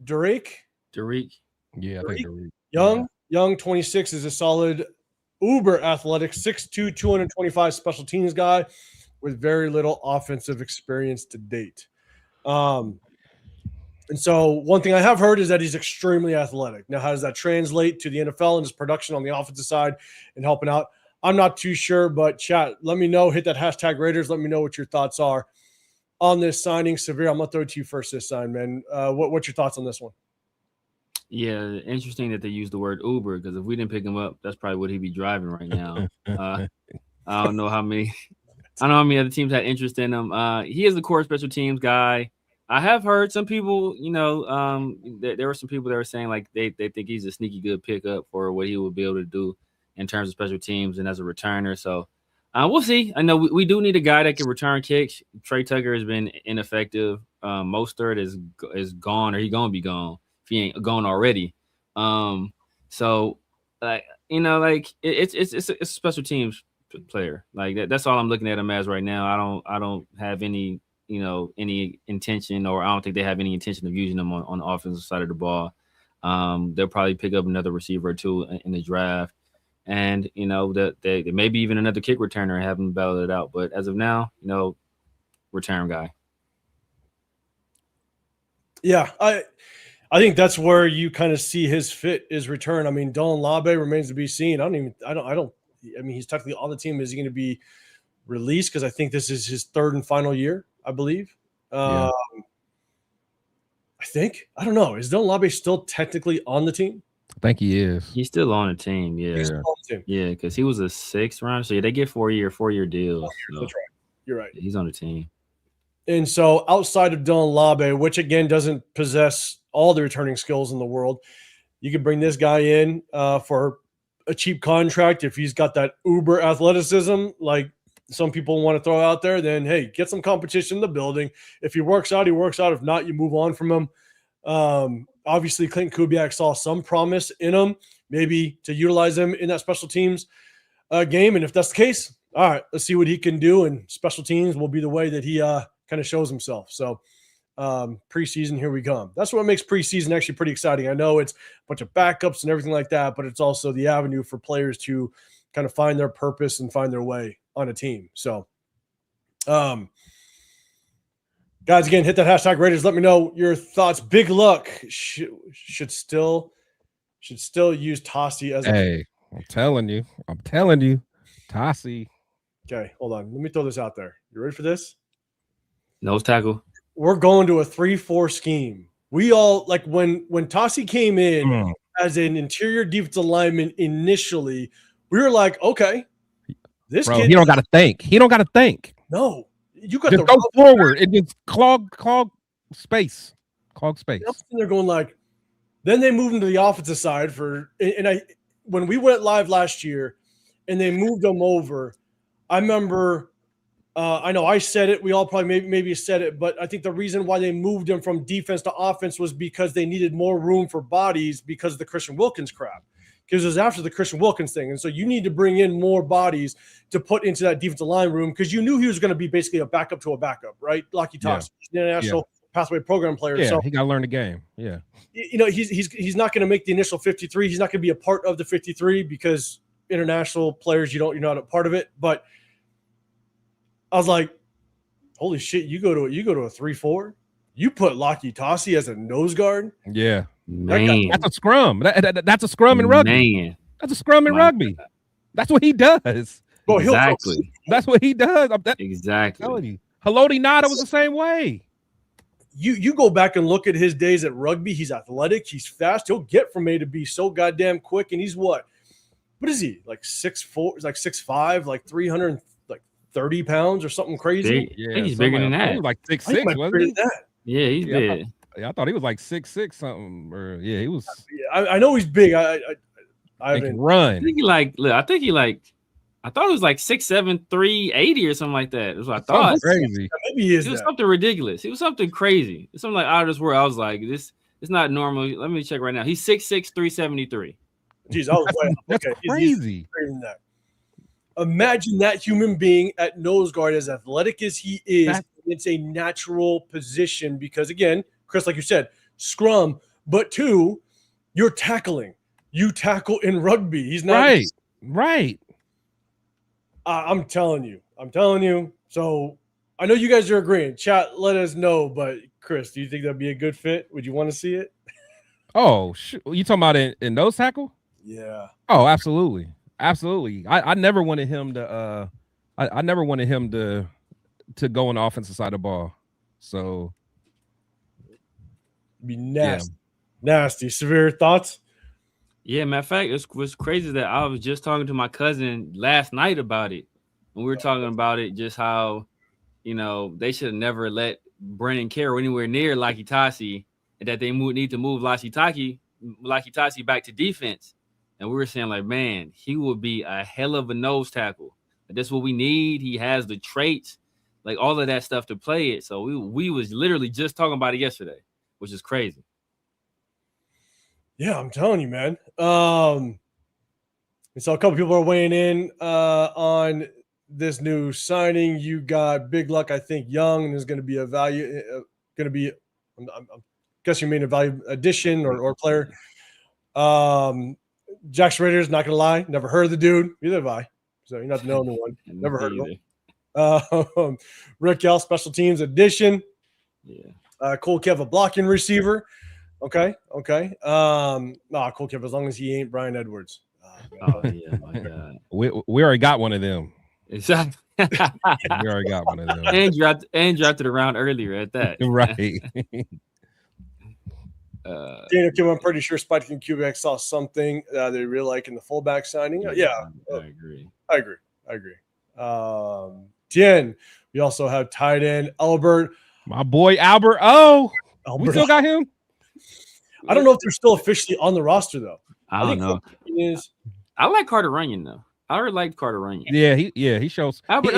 Derek? Yeah, I think Derek. Young, 26, is a solid uber athletic, 6'2", 225 special teams guy with very little offensive experience to date. And so one thing I have heard is that he's extremely athletic. Now, how does that translate to the NFL and his production on the offensive side and helping out? I'm not too sure, but chat, let me know. Hit that hashtag Raiders. Let me know what your thoughts are on this signing. Severe, I'm going to throw it to you first this time, man. What's your thoughts on this one? Yeah, interesting that they use the word Uber, because if we didn't pick him up, that's probably what he'd be driving right now. I don't know how many other teams had interest in him. He is the core special teams guy. I have heard some people, there were some people that were saying like they think he's a sneaky good pickup for what he will be able to do in terms of special teams and as a returner. So we'll see. I know we do need a guy that can return kicks. Trey Tucker has been ineffective. Mostert is gone, or he's gonna be gone if he ain't gone already. So it's a special teams player. Like that's all I'm looking at him as right now. I don't have any intention, or I don't think they have any intention of using them on the offensive side of the ball. They'll probably pick up another receiver or two in the draft, and that maybe even another kick returner and have them battle it out. But as of now, return guy. Yeah, I think that's where you kind of see his fit is return. I mean, Dylan Labe remains to be seen. I mean, he's technically on the team. Is he going to be released? Because I think this is his third and final year, I believe. I don't know. Is Dylan Labe still technically on the team? I think he is. He's still on the team. Yeah. He's still on the team. Yeah, because he was a 6th round. So they get 4-year deals. So that's right. You're right. He's on the team. And so outside of Dylan Labe, which again doesn't possess all the returning skills in the world, you could bring this guy in for a cheap contract. If he's got that uber athleticism, like some people want to throw out there, then hey, get some competition in the building. If he works out, he works out. If not, you move on from him. Obviously, Clint Kubiak saw some promise in him, maybe to utilize him in that special teams game. And if that's the case, all right, let's see what he can do. And special teams will be the way that he kind of shows himself. So preseason, here we come. That's what makes preseason actually pretty exciting. I know it's a bunch of backups and everything like that, but it's also the avenue for players to kind of find their purpose and find their way on a team. So, guys, again, hit that hashtag Raiders. Let me know your thoughts. Big Luck should still use Tossie as I'm telling you, Tossie. Okay, hold on. Let me throw this out there. You ready for this? Nose tackle. We're going to a 3-4 scheme. We all like when Tossie came in as an interior defensive lineman initially, we were like, okay, this kid, he don't got to think. He don't got to think. No, you got to go forward. It just clog space. They're going like. Then they moved him to the offensive side when we went live last year, and they moved him over. I remember. I know I said it. We all probably maybe said it, but I think the reason why they moved him from defense to offense was because they needed more room for bodies because of the Christian Wilkins crap. Because it was after the Christian Wilkins thing. And so you need to bring in more bodies to put into that defensive line room because you knew he was going to be basically a backup to a backup, right? Like you talked, international pathway program player. Yeah, so he got to learn the game. Yeah. He's not going to make the initial 53. He's not going to be a part of the 53 because international players, you're not a part of it. But I was like, holy shit, you go to a 3-4, you put Lockie Tossie as a nose guard. Yeah. Man. That's a scrum. That's a scrum in rugby. Man. That's a scrum in rugby. That's what he does. Well, exactly. That's what he does. Exactly. Haloti Ngata was the same way. you go back and look at his days at rugby. He's athletic. He's fast. He'll get from A to B so goddamn quick. And he's what is he? Like 6'4", like 6'5", like 330 pounds or something crazy. Yeah, I think he's bigger than that. He was like 6'6", wasn't he? Yeah, he's big. I thought he was like 6'6" something. Or he was. I know he's big. I can run. I think I thought it was like 6'7", 380 or something like that. It was what I thought. Crazy. Maybe it was something ridiculous. It was something crazy. It's something like out of this world. I was like, this is not normal. Let me check right now. He's 6'6", 373. Jeez, I was way off. That's Okay, crazy. He's than that. Imagine that human being at nose guard, as athletic as he is. It's a natural position because, again, Chris, like you said, scrum. But 2, you're tackling. You tackle in rugby. He's not right. I'm telling you. So I know you guys are agreeing. Chat, let us know. But Chris, do you think that'd be a good fit? Would you want to see it? Oh, you talking about in nose tackle? Yeah. Oh, absolutely. I never wanted him to. I never wanted him to go on the offensive side of the ball. So, be nasty. Yeah. Nasty. Severe thoughts? Yeah, matter of fact, it was crazy that I was just talking to my cousin last night about it. And we were talking about it, just how, they should have never let Brennan Carroll anywhere near Lakitasi, and that they need to move Lakitasi back to defense. And we were saying, like, man, he would be a hell of a nose tackle. That's what we need. He has the traits, like all of that stuff to play it. So we was literally just talking about it yesterday, which is crazy. Yeah, I'm telling you, man. And so a couple people are weighing in on this new signing. You got Big Luck, I think, young, and is going to be a value. I'm guessing you mean a value addition or player. Jackson Raiders, not going to lie, never heard of the dude. Neither have I. So you're not the only one. Never heard of him. Rick L, special teams addition. Yeah. Cole Kev, a blocking receiver. Okay. Cole Kev, as long as he ain't Brian Edwards. Oh yeah, my God. We already got one of them. Exactly. We already got one of them. And dropped it around earlier at that. Right. Daniel Kim, I'm pretty sure Spike and Quebec saw something they really like in the fullback signing. Yeah. I agree. Tien, we also have tight end Albert. My boy Albert. Oh, we still got him. I don't know if they're still officially on the roster though. I don't know. I like Carter Runyon though. I already liked Carter Runyon. Yeah, he shows. Albert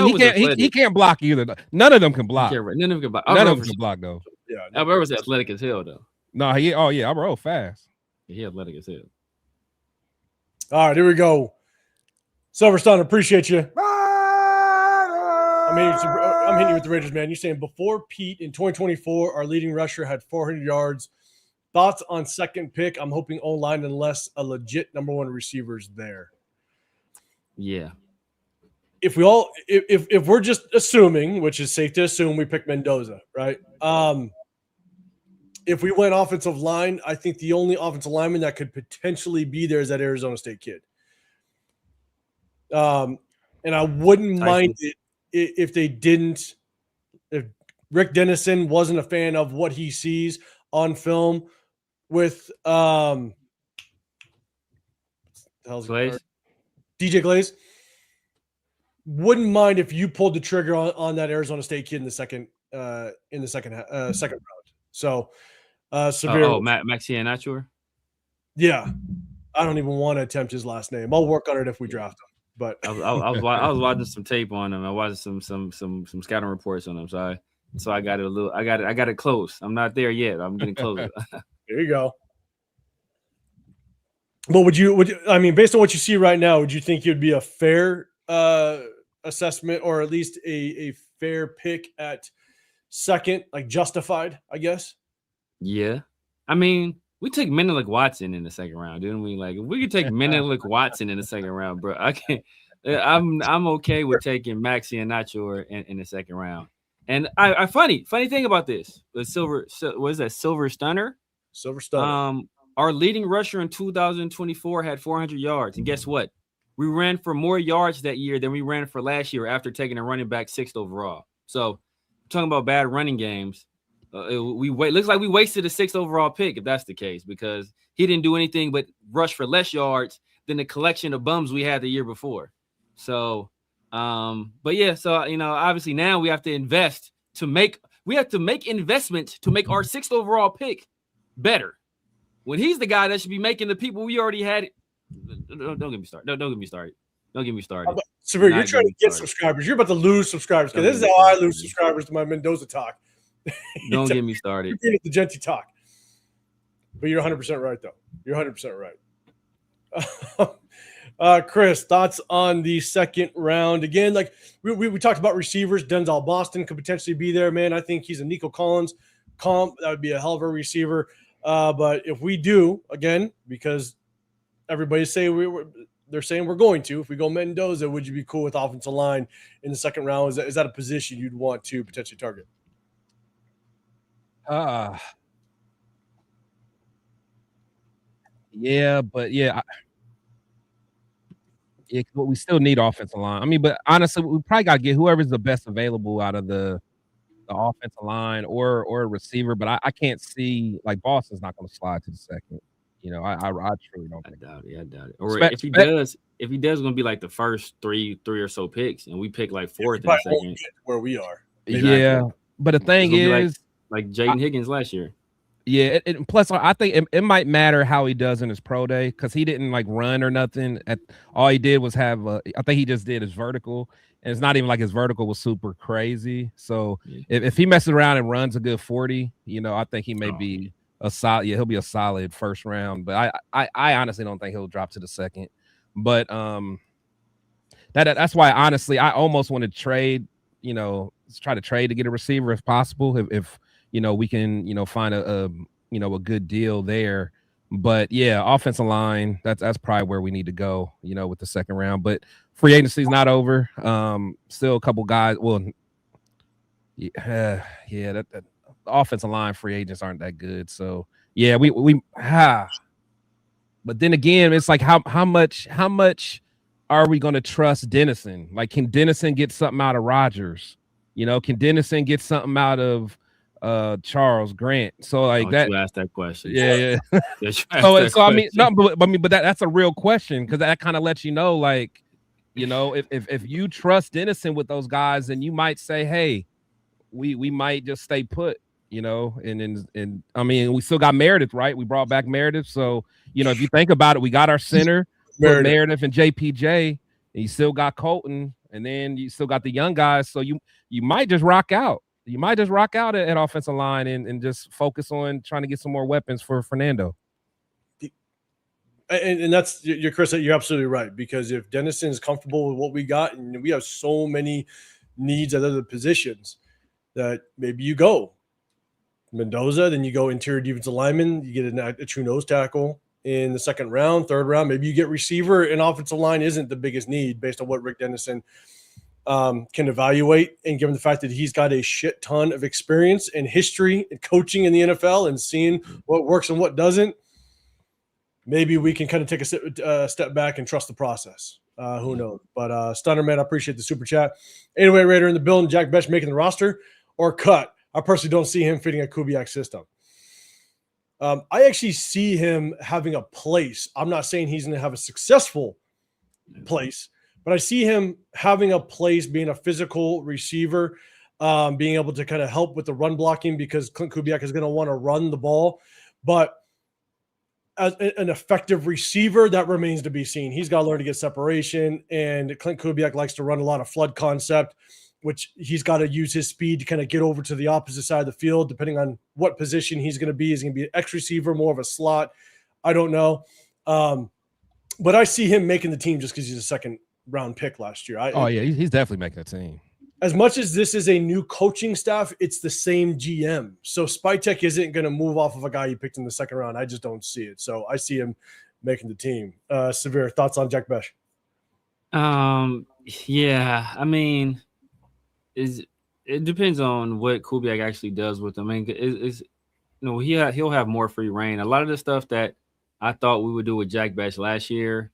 He can't block either. None of them can block. None of them can block. None of them can block though. Yeah, Albert was athletic as hell though. No, Albert fast. He athletic as hell. All right, here we go. Silverstone, appreciate you. I'm hitting you with the Raiders, man. You're saying before Pete in 2024, our leading rusher had 400 yards. Thoughts on second pick? I'm hoping O-line unless a legit number one receiver is there. Yeah. If we're just assuming, which is safe to assume, we pick Mendoza, right? If we went offensive line, I think the only offensive lineman that could potentially be there is that Arizona State kid. And I wouldn't mind it if they didn't. If Rick Dennison wasn't a fan of what he sees on film with Glaze? DJ Glaze, wouldn't mind if you pulled the trigger on that Arizona State kid in the second round. So severe. Maxx Crosby. Yeah, I don't even want to attempt his last name. I'll work on it if we draft him. But I was watching some tape on him. I watched some scouting reports on him. So I got it a little. I got it close. I'm not there yet. I'm getting closer. There you go. But would you? I mean, based on what you see right now, would you think it would be a fair assessment, or at least a fair pick at second, like justified? I guess. Yeah, I mean, we took Menelik Watson in the second round, didn't we? Like, if we could take Menelik Watson in the second round, bro, I can't. I'm okay with taking Maxx Crosby in the second round. And I funny thing about this, the Silver Stunner? Silver Stunner. Our leading rusher in 2024 had 400 yards. And guess what? We ran for more yards that year than we ran for last year after taking a running back 6th overall. So talking about bad running games, Looks like we wasted a 6th overall pick if that's the case, because he didn't do anything but rush for less yards than the collection of bums we had the year before. So, but yeah, so obviously now we have to invest investments to make our 6th overall pick better. When he's the guy that should be making the people we already had. Don't get me started. Don't get me started. Don't get me started. Severe, you're trying to get subscribers. You're about to lose subscribers, because this is how I lose subscribers to my Mendoza talk. Don't get me started. You're the Genty talk. But you're 100% right, though. You're 100% right. Chris, thoughts on the second round? Again, like we talked about receivers. Denzel Boston could potentially be there, man. I think he's a Nico Collins comp. That would be a hell of a receiver. But if we do, again, because everybody's saying they're saying we're going to. If we go Mendoza, would you be cool with offensive line in the second round? Is that a position you'd want to potentially target? Yeah, but yeah, but we still need offensive line. I mean, but honestly, we probably got to get whoever's the best available out of the offensive line or a receiver. But I can't see, like, Boston's not going to slide to the second. I truly don't. I doubt it. Or if he does, going to be like the first three or so picks, and we pick like 4th in the second, where we are. Yeah, but the thing is, like Jaden Higgins last year. Yeah, plus I think it might matter how he does in his pro day, because he didn't like run or nothing. All he did was have I think he just did his vertical, and it's not even like his vertical was super crazy. So if he messes around and runs a good 40, I think he may be a solid. Yeah, he'll be a solid first round. But I honestly don't think he'll drop to the second. But that's why honestly I almost want to trade. Try to trade to get a receiver if possible. If we can, find a good deal there. But yeah, offensive line, that's probably where we need to go, with the second round. But free agency is not over. Still a couple guys. Well, that offensive line free agents aren't that good. So yeah, but then again, it's like how much are we going to trust Dennison? Like, can Dennison get something out of Rodgers? Can Dennison get something out of Charles Grant? So like you asked that question. Yeah. But that's a real question, because that kind of lets you know, like, if you trust Dennison with those guys, then you might say, hey, we might just stay put, and I mean, we still got Meredith, right? We brought back Meredith. So, if you think about it, we got our center, Meredith and JPJ, and you still got Colton, and then you still got the young guys. So you might just rock out. You might just rock out at offensive line and just focus on trying to get some more weapons for Fernando. And that's Chris. You're absolutely right, because if Dennison is comfortable with what we got, and we have so many needs at other positions, that maybe you go Mendoza, then you go interior defensive lineman, you get a true nose tackle in the second round, third round. Maybe you get receiver, and offensive line isn't the biggest need based on what Rick Dennison can evaluate, and given the fact that he's got a shit ton of experience and history and coaching in the NFL and seeing what works and what doesn't, maybe we can kind of take a step back and trust the process. Who knows? But Stunner, man, I appreciate the super chat. Anyway, Raider in the building, Jack Bech making the roster or cut. I personally don't see him fitting a Kubiak system. I actually see him having a place. I'm not saying he's going to have a successful place, but I see him having a place, being a physical receiver, being able to kind of help with the run blocking, because Clint Kubiak is going to want to run the ball. But as an effective receiver, that remains to be seen. He's got to learn to get separation, and Clint Kubiak likes to run a lot of flood concept, which he's got to use his speed to kind of get over to the opposite side of the field, depending on what position he's going to be. Is he going to be an X receiver, more of a slot? I don't know. But I see him making the team just because he's a second round pick last year. He's definitely making the team. As much as this is a new coaching staff, it's the same GM. So Spytek isn't going to move off of a guy he picked in the second round. I just don't see it. So I see him making the team. Severe thoughts on Jack Bech? Yeah, I mean, it depends on what Kubiak actually does with him. I mean, he'll have more free reign. A lot of the stuff that I thought we would do with Jack Bech last year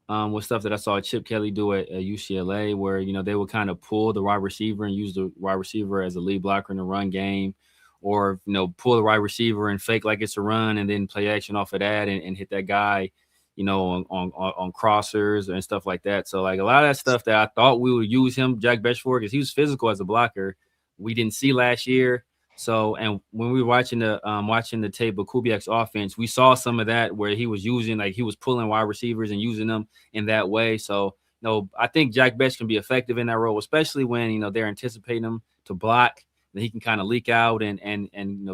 was stuff that I saw Chip Kelly do at UCLA, where they would kind of pull the wide receiver and use the wide receiver as a lead blocker in the run game, or pull the wide receiver and fake like it's a run and then play action off of that and hit that guy, on crossers and stuff like that. So like a lot of that stuff that I thought we would use Jack Bech for, because he was physical as a blocker, we didn't see last year. So, and when we were watching the tape of Kubiak's offense, we saw some of that where he was he was pulling wide receivers and using them in that way. So, I think Jack Bech can be effective in that role, especially when, they're anticipating him to block, that he can kind of leak out and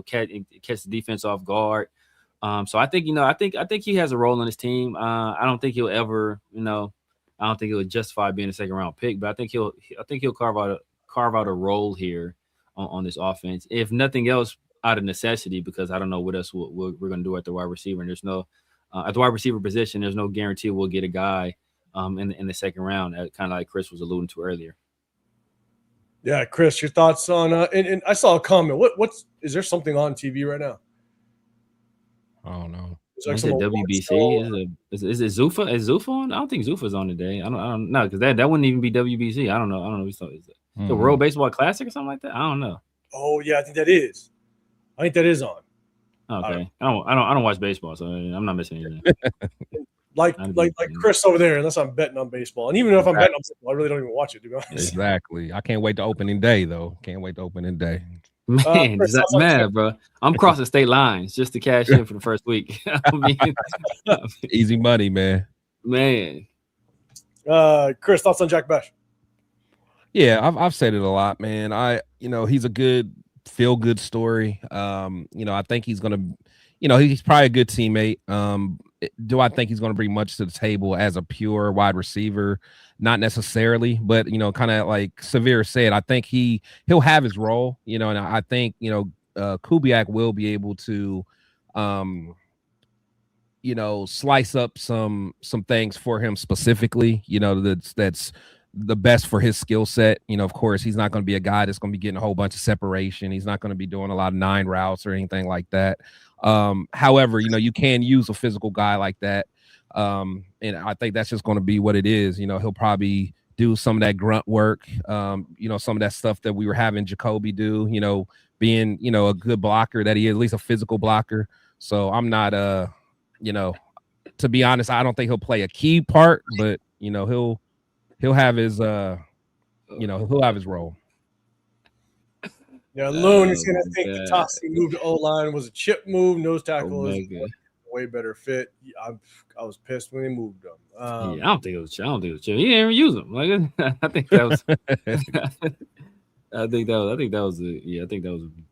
catch the defense off guard. So I think, I think he has a role on his team. I don't think he'll ever, I don't think he'll justify being a second round pick, but I think he'll carve out a role here on this offense, if nothing else, out of necessity, because I don't know what else we're going to do at the wide receiver. And there's no at the wide receiver position, there's no guarantee we'll get a guy in the second round, kind of like Chris was alluding to earlier. Yeah, Chris, your thoughts on and I saw a comment. Is there something on TV right now? I don't know. Is it WBC? Is it Zuffa? Is Zuffa on? I don't think Zuffa's on today. I don't know, because that wouldn't even be WBC. I don't know. Is it the World Baseball Classic or something like that? I don't know. Oh yeah, I think that is on. Okay, I don't watch baseball, so I'm not missing anything. like Chris over there, unless I'm betting on baseball, and even if I'm betting on baseball, I really don't even watch it, to be honest. Exactly. I can't wait to opening day though. Man, Chris, that's mad, bro. I'm crossing state lines just to cash in for the first week. Easy money, man. Man. Chris, thoughts on Jack Bech? Yeah, I've said it a lot, man. He's a good feel-good story. I think he's gonna, he's probably a good teammate. Do I think he's gonna bring much to the table as a pure wide receiver? Not necessarily, but kind of like Severe said, I think he'll have his role, and I think Kubiak will be able to slice up some things for him specifically, that's the best for his skill set. Of course, he's not going to be a guy that's going to be getting a whole bunch of separation. He's not going to be doing a lot of 9 routes or anything like that. However, you can use a physical guy like that. And I think that's just going to be what it is. He'll probably do some of that grunt work, some of that stuff that we were having Jacoby do, being, a good blocker, that he is at least a physical blocker. So I'm not, to be honest, I don't think he'll play a key part, but, he'll have his, he'll have his role. Yeah, Loon is going to think the Tossie move to O-line was a chip move. Nose tackle is a way better fit. I was pissed when they moved him. I don't think it was chip. He didn't even use them. Like, I think that was. I think that was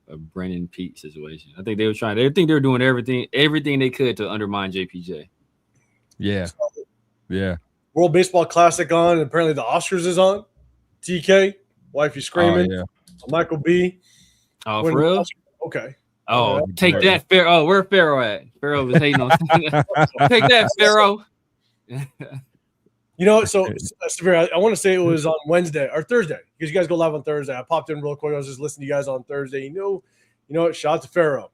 a Brennan Pete situation. I think they were trying. They think they were doing everything they could to undermine JPJ. Yeah. Yeah. World Baseball Classic on, and apparently the Oscars is on. TK, wifey screaming. Oh, yeah. Michael B. Oh, for real? Okay. Oh, take that, Pharaoh. Oh, where Pharaoh at? Pharaoh was hating on. Take that, Pharaoh. So Severe, I want to say it was on Wednesday or Thursday, because you guys go live on Thursday. I popped in real quick. I was just listening to you guys on Thursday. You know what? Shout out to Pharaoh.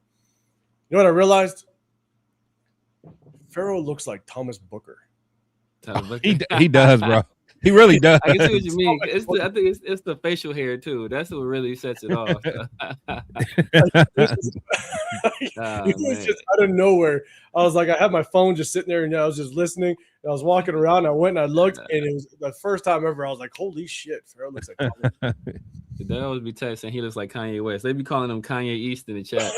You know what I realized? Pharaoh looks like Thomas Booker. He does, bro. He really does. I can see what you mean. I think it's the facial hair too. That's what really sets it off. It was just out of nowhere. I was like, I had my phone just sitting there, and I was just listening. And I was walking around. And I went and I looked, and it was the first time ever. I was like, "Holy shit!" Pharaoh looks like Thomas. They always be texting. He looks like Kanye West. They be calling him Kanye East in the chat.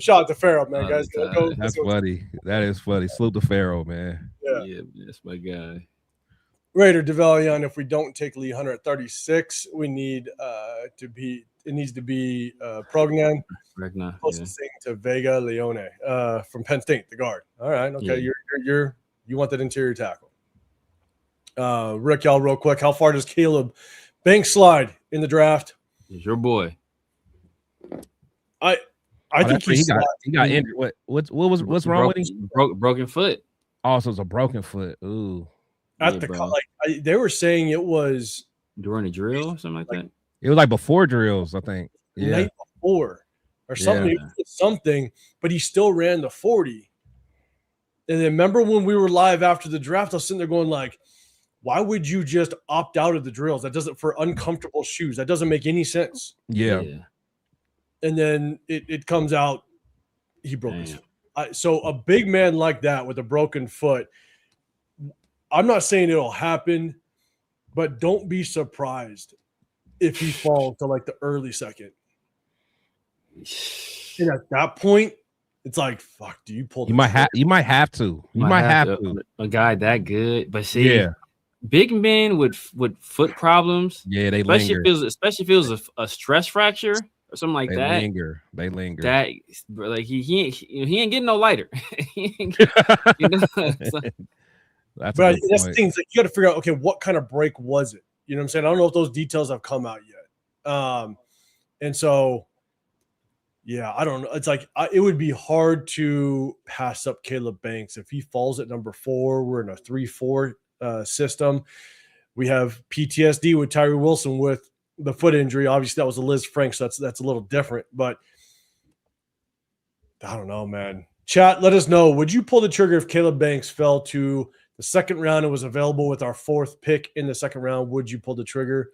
Shout out to Pharaoh, man, guys. That's funny. That is funny. Salute to Pharaoh, man. Yeah, that's my guy. Raider Devalion, if we don't take Lee Hunter at 36, we need it needs to be Prognan. Closest thing to Vega Leone from Penn State, the guard. All right, okay. Yeah. You want that interior tackle. Rick, y'all real quick. How far does Caleb Banks slide in the draft? He's your boy. I think he got injured. What's wrong with him? Broken foot. Also, it's a broken foot. Ooh. They were saying it was during a drill or something like that. It was like before drills, I think. Yeah. Night before or something. Yeah. Something, but he still ran the 40. And then remember when we were live after the draft, I was sitting there going like, why would you just opt out of the drills? That doesn't for uncomfortable shoes. That doesn't make any sense. Yeah. And then it comes out he broke his foot. So a big man like that with a broken foot, I'm not saying it'll happen, but don't be surprised if he falls to like the early second. And at that point, it's like, fuck, do you pull the You might have to. You might have to. A guy that good. But see, big men with foot problems, they especially linger. Especially if it was a stress fracture or something like that. They linger. That like he ain't getting no lighter. That's the thing. Like, you got to figure out, okay, what kind of break was it? You know what I'm saying? I don't know if those details have come out yet. And so, yeah, I don't know. It's like it would be hard to pass up Caleb Banks if he falls at number 4. We're in a 3-4 system. We have PTSD with Tyree Wilson with the foot injury. Obviously, that was a Liz Frank, so that's a little different. But I don't know, man. Chat, let us know. Would you pull the trigger if Caleb Banks fell to the second round and was available with our 4th pick in the second round? Would you pull the trigger?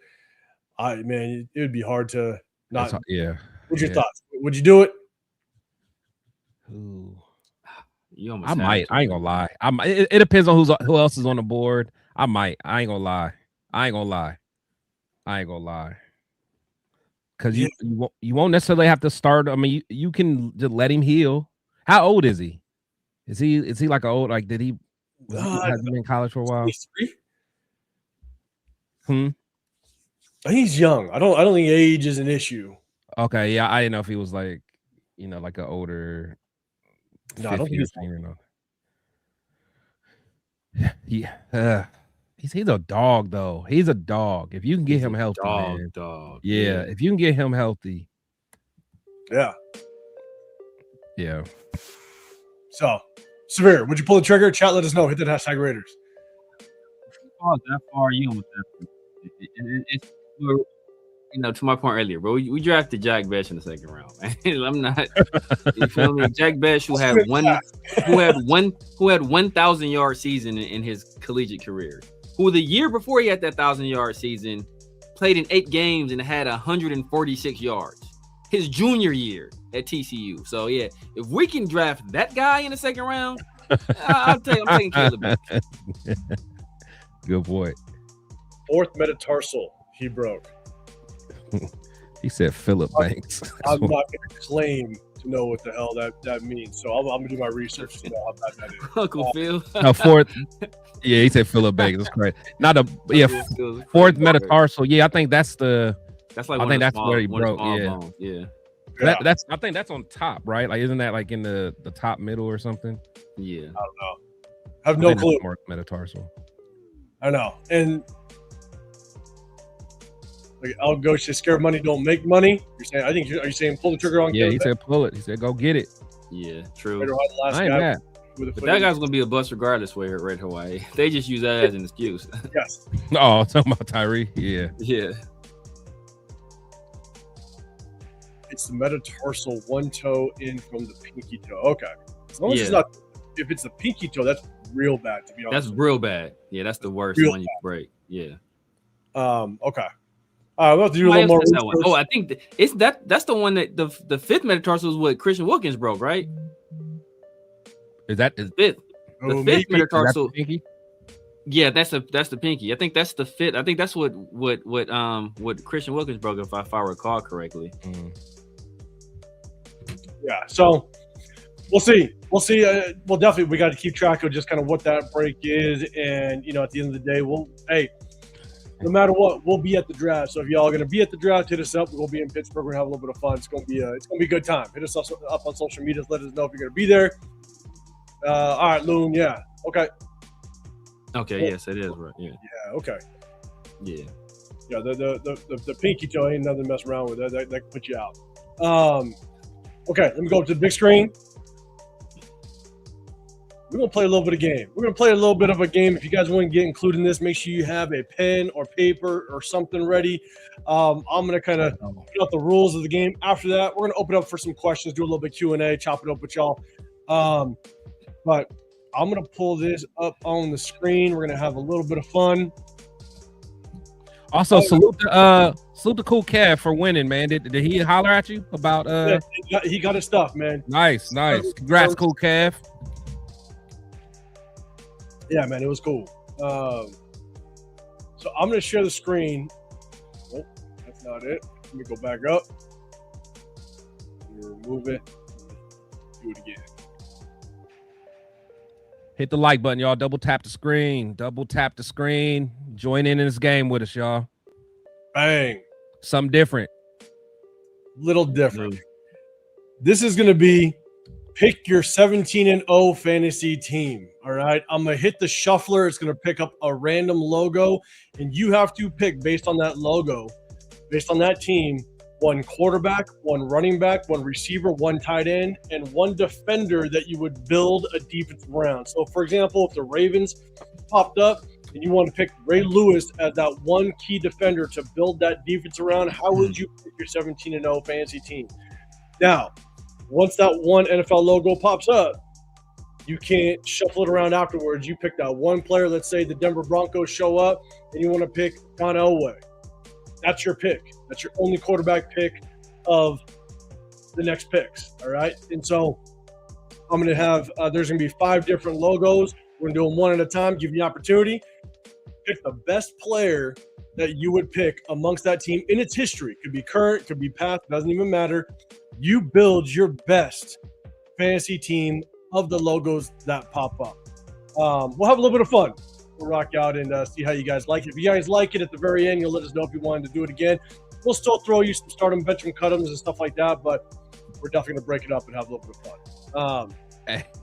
Man, it would be hard to not. What's your thoughts? Would you do it? Ooh. I might. I ain't gonna lie. It depends on who else is on the board. I might. I ain't gonna lie. Because you won't necessarily have to start. I mean, you can just let him heal. How old is he? Is he like did he hasn't been in college for a while? 23? I think he's young. I don't think age is an issue. Okay, yeah, I didn't know if he was like an older. No, I don't think he's he's a dog though. He's a dog. If you can get him healthy, dog. Yeah, if you can get him healthy. Yeah. Yeah. So, Severe, would you pull the trigger? Chat, let us know. Hit that hashtag Raiders. Oh, that far you almost have to. It's to my point earlier, bro. We drafted Jack Besh in the second round, man. I'm not. You feel me? Jack Besh, who had 1,000-yard season in his collegiate career, who the year before he had that 1,000-yard season played in 8 games and had 146 yards. His junior year at TCU. So yeah, if we can draft that guy in the second round, I'm taking Caleb Banks. Good boy. 4th metatarsal he broke. He said Philip Banks. I'm not going to claim to know what the hell that means, so I'm going to do my research to know how bad that is. Uncle Phil. No, 4th. Yeah, he said Philip Banks. That's correct. Not a 4th metatarsal. Yeah, I think that's the. That's like I think that's where he broke. Yeah. That's. I think that's on top, right? Like, isn't that like in the top middle or something? Yeah. I don't know. I have no clue. Metatarsal. I know. And like Al Ghost says, scared money don't make money. You're saying? Are you saying pull the trigger on? Yeah, he said pull it. He said go get it. Yeah, true. I ain't mad. But that guy's gonna be a bust regardless. Where Red Hawaii, they just use that as an excuse. Yes. Oh, talking about Tyree. Yeah. Yeah. It's the metatarsal, one toe in from the pinky toe. Okay. As long as it's not. If it's the pinky toe, that's real bad. To be honest. That's real bad. Yeah, that's the worst one you break. Yeah. Okay. We'll have to do a little more. Oh, I think that's the one that the 5th metatarsal is what Christian Wilkins broke, right? Is that the 5th? The 5th metatarsal. Pinky? Yeah, that's the pinky. I think that's the 5th. I think that's what Christian Wilkins broke, if I recall correctly. Yeah. So we'll see. Well, definitely we got to keep track of just kind of what that break is, and at the end of the day, no matter what, we'll be at the draft. So if y'all are going to be at the draft, hit us up. We'll be in Pittsburgh. We're going to have a little bit of fun. It's going to be a good time. Hit us up on social media. Let us know if you're going to be there. All right, Loon. Yeah. Okay. Okay. Cool. Yes, it is. Right. Yeah. Yeah. Okay. Yeah. Yeah. The pinky toe ain't nothing to mess around with. That can put you out. Okay. Let me go up to the big screen. We're going to play a little bit of game. We're going to play a little bit of a game. If you guys want to get included in this, make sure you have a pen or paper or something ready. I'm going to kind of put out the rules of the game. After that, we're going to open up for some questions, do a little bit Q&A, chop it up with y'all. But I'm going to pull this up on the screen. We're going to have a little bit of fun. Also, salute the cool Kev for winning, man. Did he holler at you about Yeah, he got his stuff, man. Nice. Congrats, cool Kev. Yeah, man, it was cool. So I'm going to share the screen. Nope, that's not it. Let me go back up. Remove it. Do it again. Hit the like button, y'all. Double tap the screen. Join in this game with us, y'all. Bang. Something different. Little different. This is going to be pick your 17-0 fantasy team. All right. I'm going to hit the shuffler. It's going to pick up a random logo, and you have to pick based on that logo, based on that team, one quarterback, one running back, one receiver, one tight end, and one defender that you would build a defense around. So, for example, if the Ravens popped up and you want to pick Ray Lewis as that one key defender to build that defense around, how would you pick your 17-0 fantasy team? Now, once that one NFL logo pops up, you can't shuffle it around afterwards. You pick that one player. Let's say the Denver Broncos show up and you want to pick John Elway. That's your pick. That's your only quarterback pick of the next picks. All right. And so I'm going to have, there's going to be 5 different logos. We're going to do them one at a time, give you the opportunity. Pick the best player that you would pick amongst that team in its history. Could be current, could be past, doesn't even matter. You build your best fantasy team of the logos that pop up. We'll have a little bit of fun. We'll rock out and see how you guys like it. If you guys like it at the very end, you'll let us know if you wanted to do it again. We'll still throw you some start them, bench them, cut them, and stuff like that, but we're definitely going to break it up and have a little bit of fun.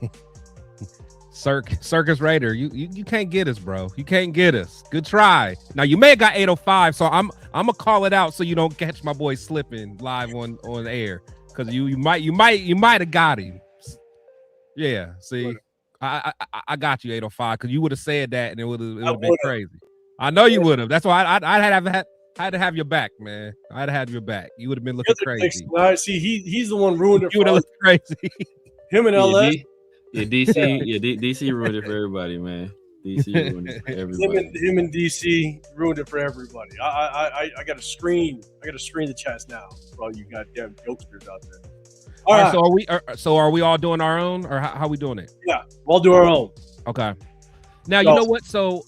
Circus Raider, you can't get us, bro. You can't get us. Good try. Now you may have got 805, so I'm gonna call it out so you don't catch my boy slipping live on the air, because you might have got him. Yeah, see. I got you 805 because you would have said that and it would have been crazy. I know you would have. That's why I had to have your back, man. I had to have your back. You would have been looking crazy. See, he's the one ruined it. You would have looked crazy. Him and LS. DC ruined it for everybody, man. DC ruined it for everybody. Him and DC ruined it for everybody. I got to screen. I got to screen the chats now for all you goddamn jokesters out there. All right. So are we all doing our own, or how we doing it? Yeah, we'll do our own. Okay. Now you know what? So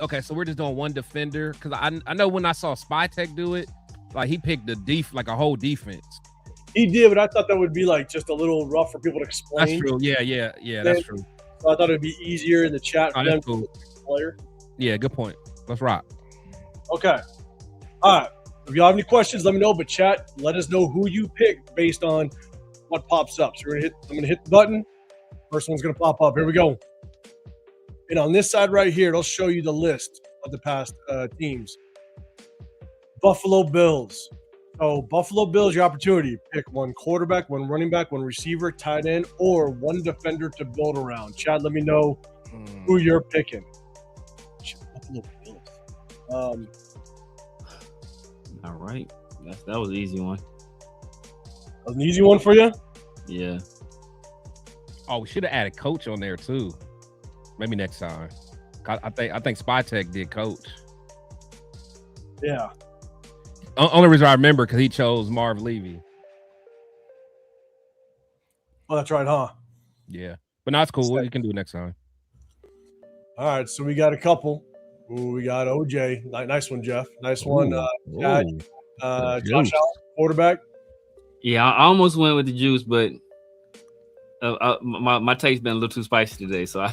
we're just doing one defender, because I know when I saw SpyTech do it, like he picked like a whole defense. He did, but I thought that would be like just a little rough for people to explain. That's true. Yeah. That's true. So I thought it'd be easier in the chat for them to player. Yeah, good point. Let's rock. Okay. All right. If y'all have any questions, let me know. But chat, let us know who you pick based on what pops up. So I'm gonna hit the button. First one's gonna pop up. Here we go. And on this side right here, it'll show you the list of the past teams. Buffalo Bills. So Buffalo Bills, your opportunity. Pick one quarterback, one running back, one receiver, tight end, or one defender to build around. Chat, let me know who you're picking. Buffalo Bills. All right. That was an easy one. That was an easy one for you? Yeah. Oh, we should have added coach on there too. Maybe next time. I think SpyTech did coach. Yeah. Only reason I remember because he chose Marv Levy. Oh, that's right, huh? Yeah. But no, it's cool. You can do it next time. All right. So we got a couple. Ooh, we got OJ. Nice one, Jeff. Nice one. Josh Allen, quarterback. Yeah, I almost went with the juice, but my taste's been a little too spicy today, so I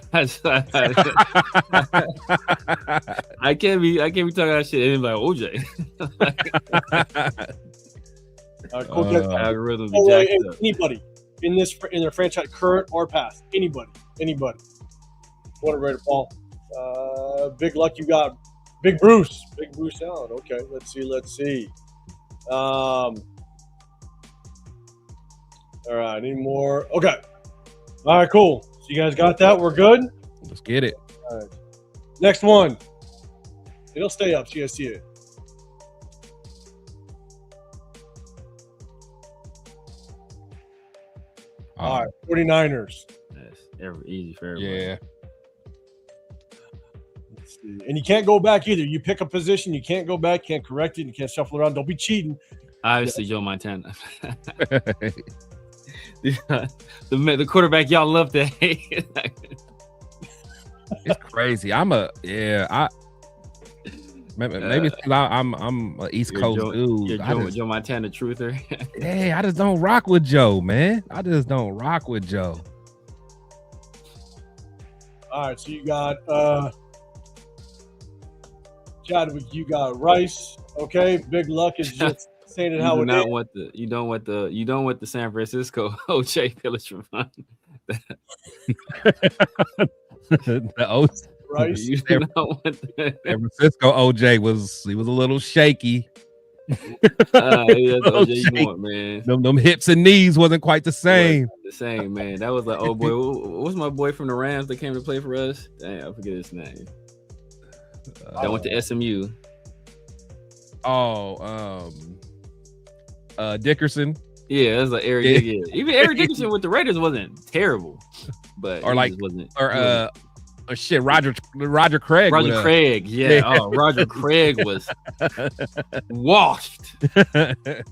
can't be talking that shit. And like OJ. Cool. Algorithm be jacked up. Anybody in their franchise, current or past, anybody. What a rate of ball. Big luck, you got Big Bruce Allen. Okay, let's see. All right, any more? Okay. All right, cool. So you guys got that? We're good? Let's get it. All right. Next one. It'll stay up so you guys see it. All right, 49ers. easy for everybody. Yeah. Let's see. And you can't go back either. You pick a position, you can't go back, can't correct it, you can't shuffle around. Don't be cheating. Obviously, Joe Montana. the quarterback y'all love to hate. It's crazy. Maybe I'm an East Coast dude. You're Joe Montana truther. Hey, I just don't rock with Joe, man. I just don't rock with Joe. All right, so you got Chadwick, you got Rice. Okay, Big Luck is just saying it how it is. You don't want the San Francisco OJ Village from the Rice. You don't want the San Francisco OJ was a little shaky. That's OJ you want, man. Them hips and knees wasn't quite the same. The same, man. That was like, oh boy, what's my boy from the Rams that came to play for us? Dang, I forget his name. That went to SMU. Dickerson. Yeah, that's like Eric. Yeah. Even Eric Dickerson with the Raiders wasn't terrible, but Roger Craig. Roger Craig, yeah. Oh, Roger Craig was washed.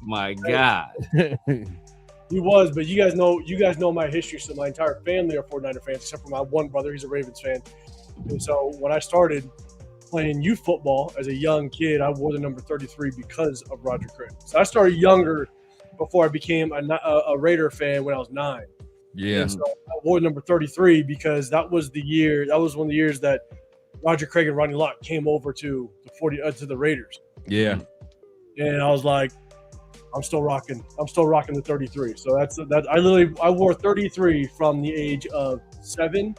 My God. He was, but you guys know my history. So my entire family are 49er fans, except for my one brother. He's a Ravens fan. And so when I started playing youth football as a young kid, I wore the number 33 because of Roger Craig. So I started younger before I became a Raider fan when I was 9. Yeah. And so I wore number 33 because that was one of the years that Roger Craig and Ronnie Lott came over to the Raiders. Yeah. And I was like, I'm still rocking the 33. So I wore 33 from the age of 7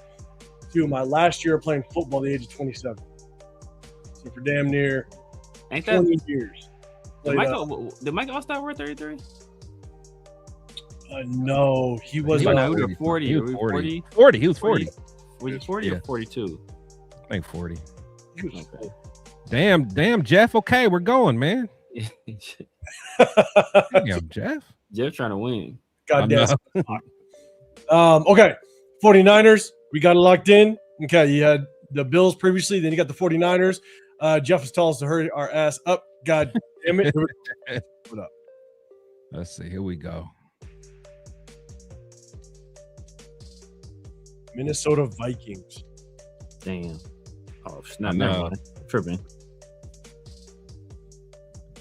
to my last year playing football, the age of 27. So for damn near 20 years. Did Mike Allstott wear 33? No, he was 40. He was 40. 40. He was 40. Was he 40 or 42? I think 40. Okay. Damn, Jeff. Okay, we're going, man. Damn, Jeff. Jeff trying to win. God damn. Okay, 49ers. We got it locked in. Okay, you had the Bills previously, then you got the 49ers. Jeff is telling us to hurry our ass up. God damn it. What up? Let's see. Here we go. Minnesota Vikings. Damn. Oh, snap. No. Tripping.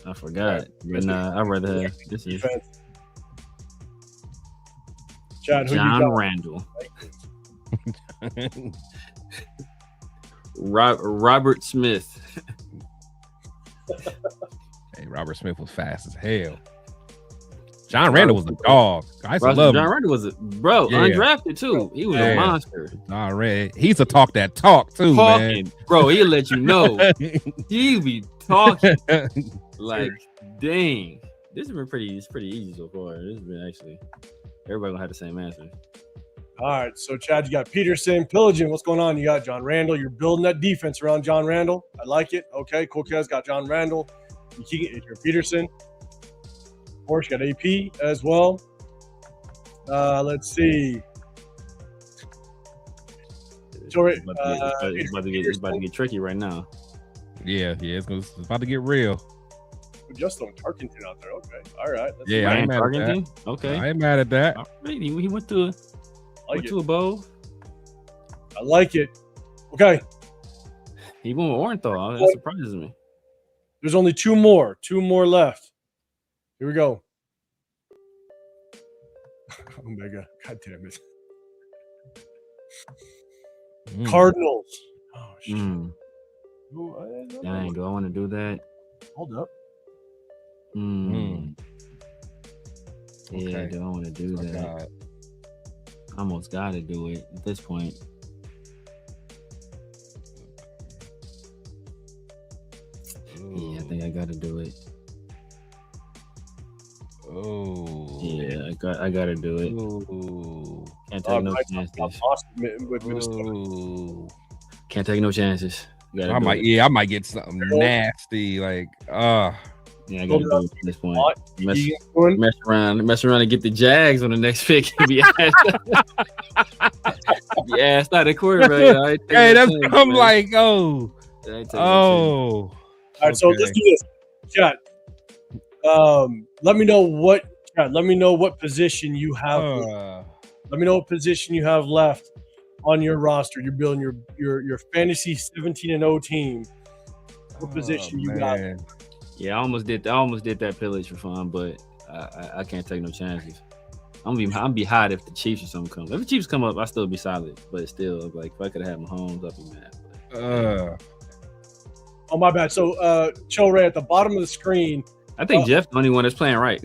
I forgot. But I'd rather have this is John Randall. Robert Smith. Hey, Robert Smith was fast as hell. John Randall was a dog. I used to love him. John Randall was undrafted too. He was a monster. All right, he's a talk too, man. Bro, he'll let you know. He be talking like, dang. This has been pretty easy so far. This has been actually everybody gonna have the same answer. All right, so Chad, you got Peterson, Pillaging. What's going on? You got John Randall. You're building that defense around John Randall. I like it. Okay, cool. Guys got John Randall. You're Peterson. Of course, you got AP as well. Let's see. It's about to get tricky right now. Yeah, it's about to get real. We just throwing Tarkenton out there. Okay, all right. I ain't mad at that. Okay, I ain't mad at that. Right. He went to a bowl. I like it. Okay. He went with Orenthal. That surprises me. There's only two more left. Here we go. Omega. God damn it. Cardinals. Oh, shit. Dang, do I want to do that? Hold up. Yeah, Okay. do I want to do that? God. I almost got to do it at this point. Yeah, I think I got to do it. Oh. Yeah, I got to do it. Ooh. Can't take no chances. Can't take no chances. I might get something nasty. Like, Yeah, I got to do it at this point. Mess around and get the Jags on the next pick. Be asked out of quarterback. Hey, that's I'm like, oh. All right, so let's do this, chat. Let me know what position you have. Let me know what position you have left on your roster. You're building your fantasy 17-0 team. What position you got? Yeah, I almost did that pillage for fun, but I can't take no chances. I'm gonna be hot if the Chiefs or something come. If the Chiefs come up, I still be solid, but still, like if I could have had Mahomes, I'd be mad. But, oh my bad. So Cho Ray at the bottom of the screen. I think Jeff's the only one that's playing right.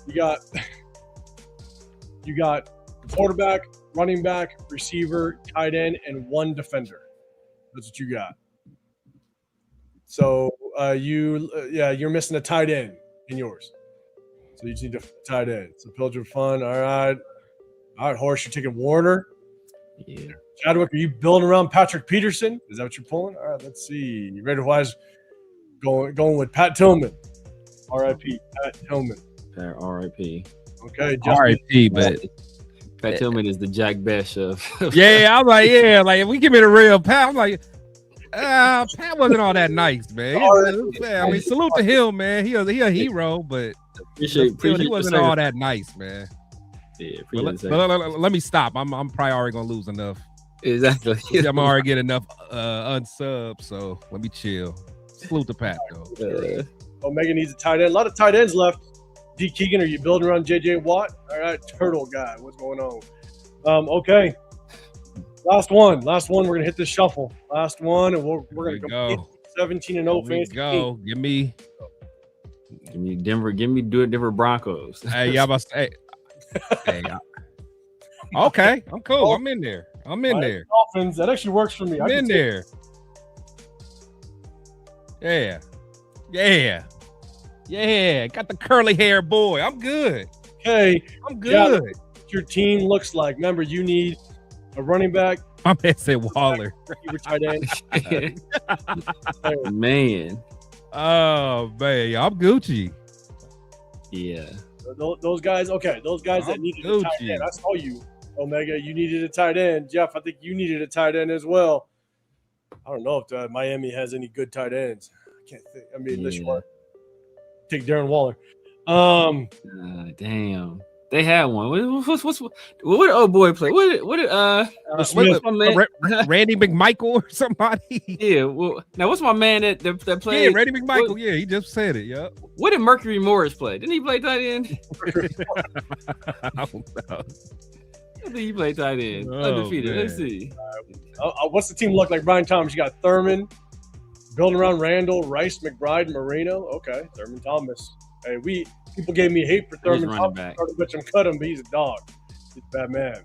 you got quarterback, running back, receiver, tight end, and one defender. That's what you got. So you're missing a tight end in yours. So you just need a tight end. So Pilger Fun. All right, Horse, you're taking Warner. Yeah. Chadwick, are you building around Patrick Peterson? Is that what you're pulling? All right, let's see. You ready? Wise going with Pat Tillman. R.I.P. Pat Tillman. R.I.P. Okay. R.I.P. But Pat Tillman is the Jack Bash of. Yeah, I'm like, if we give me the real Pat, I'm like, Pat wasn't all that nice, man. I mean, salute to him, man. He a hero, but he wasn't all that nice, man. Yeah, let me stop. I'm probably already gonna lose enough. Exactly. I'm already getting enough unsubs, so let me chill. Salute to Pat though. Omega needs a tight end. A lot of tight ends left. D. Keegan, are you building around J.J. Watt? All right, Turtle guy, what's going on? Okay. Last one. We're gonna hit this shuffle. Last one, and we're gonna go 17-0 fantasy. Go. Give me Denver. Give me Denver Broncos. Hey, y'all must. Hey. Okay, I'm cool. I'm in there. Dolphins. That actually works for me. I'm in there. Yeah. Got the curly hair boy. I'm good. Okay, I'm good. What your team looks like. Remember, you need a running back. I'm gonna say Waller. Tight end. Man. Oh man, I'm Gucci. Yeah. Those guys. Okay, those guys that needed a tight end. I saw you, Omega. You needed a tight end. Jeff, I think you needed a tight end as well. I don't know if Miami has any good tight ends. I can't think. I mean, unless you want to take Darren Waller. Damn. They had one. What old boy play? What's my man? Randy McMichael or somebody? Yeah. Well, now what's my man that played? Yeah, Randy McMichael. Yeah, he just said it. Yeah. What did Mercury Morris play? Didn't he play tight end? I don't know. I think he played tight end. Undefeated. Man. Let's see. What's the team look like? Brian Thomas. You got Thurman, building around Randall, Rice, McBride, Marino. Okay, Thurman Thomas. Hey, people gave me hate for Thurman Thomas. I started to bitch him, cut him, but he's a dog. He's a bad man.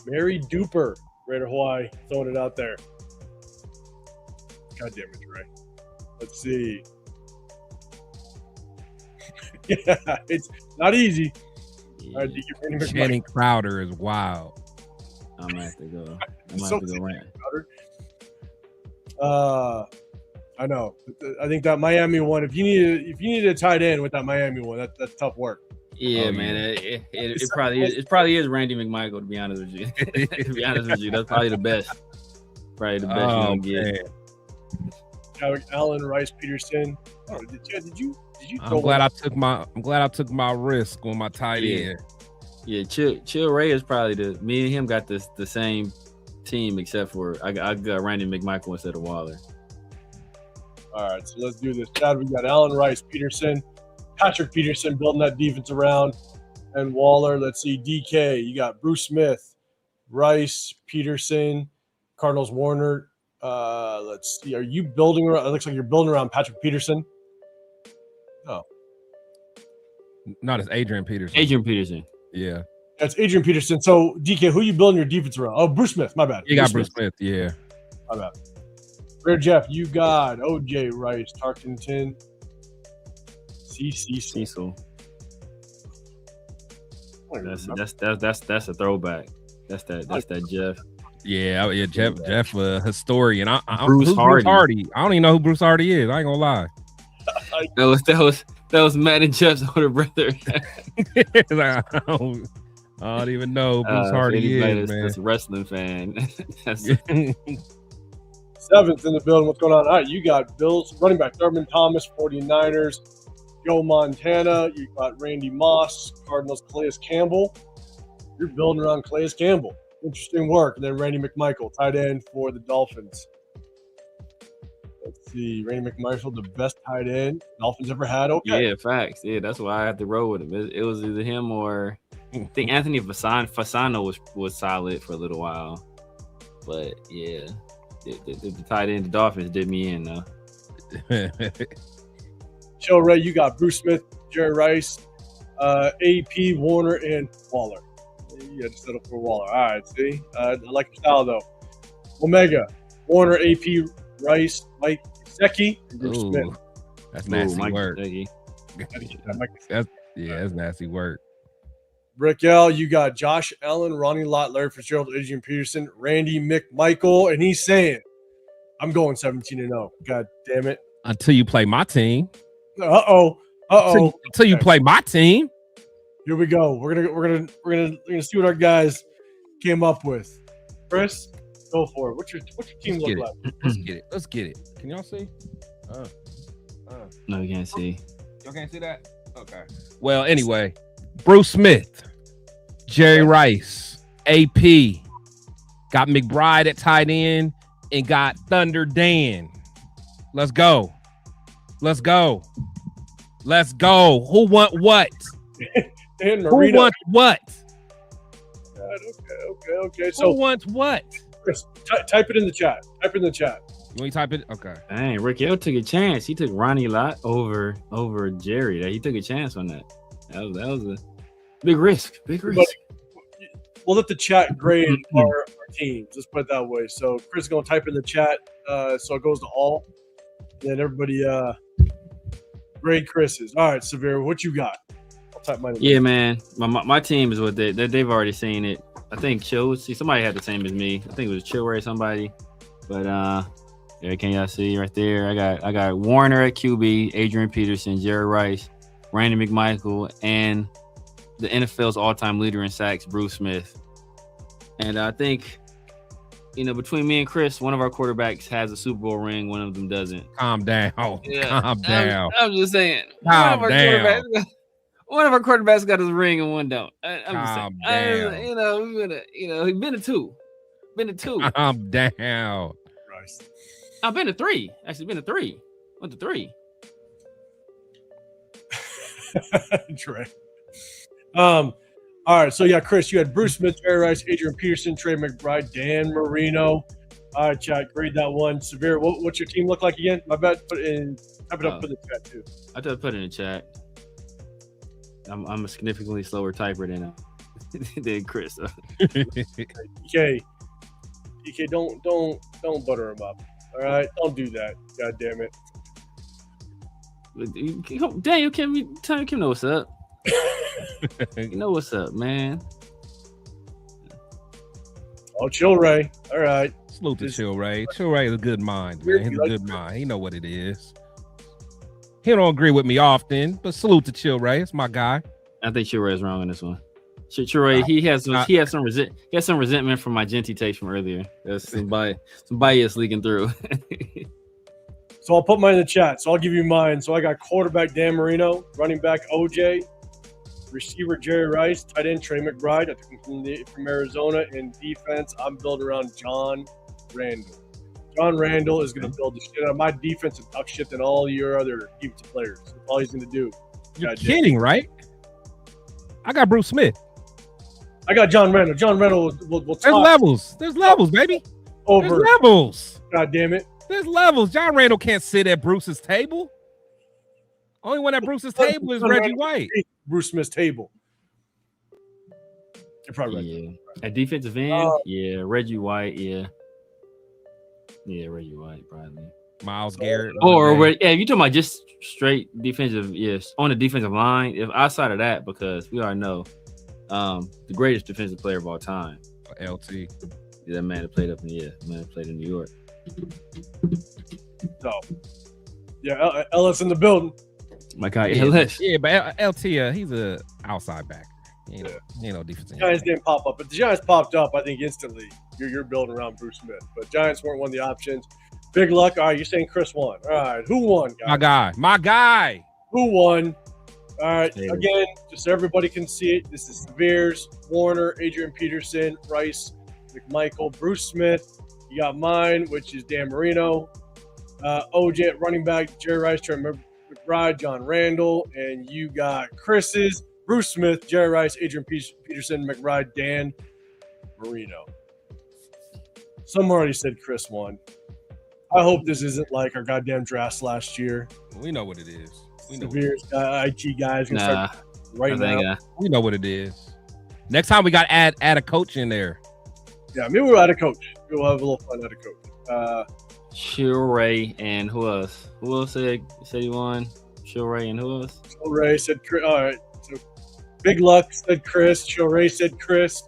Mary Duper, Raider Hawaii, throwing it out there. God damn it, Ray. Let's see. Yeah, it's not easy. Yeah. Channing Crowder is wild. I'm gonna have to go. Rant. I know. I think that Miami one. If you needed a tight end with that Miami one, that's tough work. Yeah, man. It probably is Randy McMichael. To be honest with you, that's probably the best. Probably the best you can get. Allen, Rice, Peterson. Oh, did you? I'm glad I took my risk on my tight end. Yeah, Chill Ray is probably me and him got the same team except for I got Randy McMichael instead of Waller. All right, so let's do this. Chad, we got Allen, Rice, Peterson, Patrick Peterson building that defense around, and Waller. Let's see, DK. You got Bruce Smith, Rice, Peterson, Cardinals, Warner. Let's see. Are you building around? It looks like you're building around Patrick Peterson. Oh, not as Adrian Peterson. Adrian Peterson. Yeah, that's Adrian Peterson. So DK, who are you building your defense around? Oh, Bruce Smith. My bad. You got Bruce Smith. Yeah, my bad. Rare Jeff, you got OJ Rice, Tarkenton, Cecil. That's a throwback. That's that Jeff. Yeah, Jeff, historian. Bruce Hardy. I don't even know who Bruce Hardy is. I ain't gonna lie. That was Matt and Jeff's older brother. I don't even know who Bruce Hardy is, man. That's a wrestling fan. Seventh in the building. What's going on? All right, you got Bills running back Thurman Thomas, 49ers. Joe Montana. You got Randy Moss, Cardinals, Calais Campbell. You're building around Calais Campbell. Interesting work. And then Randy McMichael, tight end for the Dolphins. Let's see. Randy McMichael, the best tight end Dolphins ever had. Okay. Yeah, facts. Yeah, that's why I had to roll with him. It was either him or I think Anthony Fasano was solid for a little while. But yeah, the tight end, the Dolphins did me in though. Joe Ray, you got Bruce Smith, Jerry Rice, AP, Warner, and Waller. You had to settle for Waller. All right, see? I like your style, though. Omega, Warner, AP, Rice, Mike Gesicki, and Bruce Smith. That's nasty work. That's nasty work. Rick L, you got Josh Allen, Ronnie Lott, Larry Fitzgerald, Adrian Peterson, Randy McMichael, and he's saying, I'm going 17-0. God damn it. Until you play my team. Uh-oh. Until you play my team. Here we go. We're gonna see what our guys came up with. Chris, go for it. What's your team look like? Let's get it. Can y'all see? No, you can't see. Y'all can't see that? Okay. Well, anyway, Bruce Smith, Jerry Rice, AP, got McBride at tight end, and got Thunder Dan. Let's go. Who want what? Dan Marino. Who wants what? Okay. So who wants what? Chris, type it in the chat. You want to type it? Okay. Dang, Rick L took a chance. He took Ronnie Lott over Jerry. He took a chance on that. That was a big risk. We'll let the chat grade our teams. Let's put it that way. So Chris is gonna type in the chat, so it goes to all. Then everybody grade Chris's. All right, Severe, what you got? I'll type mine in. Yeah, man. My team is what they've already seen it. I think somebody had the same as me. I think it was Chilway somebody. But there, can y'all see right there? I got Warner at QB, Adrian Peterson, Jerry Rice, Randy McMichael, and the NFL's all-time leader in sacks, Bruce Smith. And I think, between me and Chris, one of our quarterbacks has a Super Bowl ring, one of them doesn't. Calm down. Yeah. Calm down. I'm just saying. Calm down. One of our quarterbacks got his ring and one don't. I'm just Calm saying. down. He's been to two. Calm down. Christ. I've been to three. Actually, been to three. Went to three. Trey. All right, so yeah, Chris, you had Bruce Smith, Jerry Rice, Adrian Peterson, Trey McBride, Dan Marino. All right, chat, grade that one. Severe, what's your team look like again? My bad. Type it up for the chat too. I just put it in the chat. I'm a significantly slower typer than Chris. DK, don't butter him up. All right, don't do that. God damn it. Daniel, tell Kim know what's up. You know what's up, man. Oh, Chill Ray. All right. Salute to Chill Ray. Chill Ray is a good mind, man. He's a good mind. He know what it is. He don't agree with me often, but salute to Chill Ray. It's my guy. I think Chill Ray is wrong on this one. Chill Ray, he has some resentment from my Genty takes from earlier. There's some bias leaking through. So I'll put mine in the chat. So I'll give you mine. So I got quarterback Dan Marino, running back OJ, receiver Jerry Rice, tight end Trey McBride. I took him from Arizona. And defense, I'm building around John Randall. John Randall is going to build the shit out of my defense and talk shit than all your other defensive players. That's all he's going to do. You're kidding, right? I got Bruce Smith. I got John Randall. John Randall will There's levels. There's levels, baby. There's levels. God damn it. There's levels. John Randall can't sit at Bruce's table. Only one at Bruce's table is Reggie White. Bruce Smith's table. You're probably right. Yeah. At defensive end, Reggie White, Yeah, Reggie White, probably. Miles Garrett. If you're talking about just straight defensive, yes, on the defensive line, if outside of that, because we already know the greatest defensive player of all time. LT. Yeah, that man that played in New York. So, Ellis in the building. My guy LS. Yeah, but LT, he's a outside backer. He ain't no defense. Giants didn't pop up, but the Giants popped up. I think instantly. You're building around Bruce Smith, but Giants weren't one of the options. Big luck. All right, you're saying Chris won. All right, who won, guys? My guy. Who won? All right, again, just so everybody can see it. This is Severe's, Warner, Adrian Peterson, Rice, McMichael, Bruce Smith. You got mine, which is Dan Marino, OJ at running back, Jerry Rice, Trent McBride, John Randall, and you got Chris's, Bruce Smith, Jerry Rice, Adrian Peterson, McBride, Dan Marino. Some already said Chris won. I hope this isn't like our goddamn drafts last year. We know what it is. Severe's IT guys gonna start right now. We know what it is. Next time we got to add a coach in there. Yeah, maybe we'll add a coach. We'll have a little fun at a coach. Ray and who else? Who else said he won? Ray and who else? Ray said Chris. All right. So Big Luck said Chris. Ray said Chris.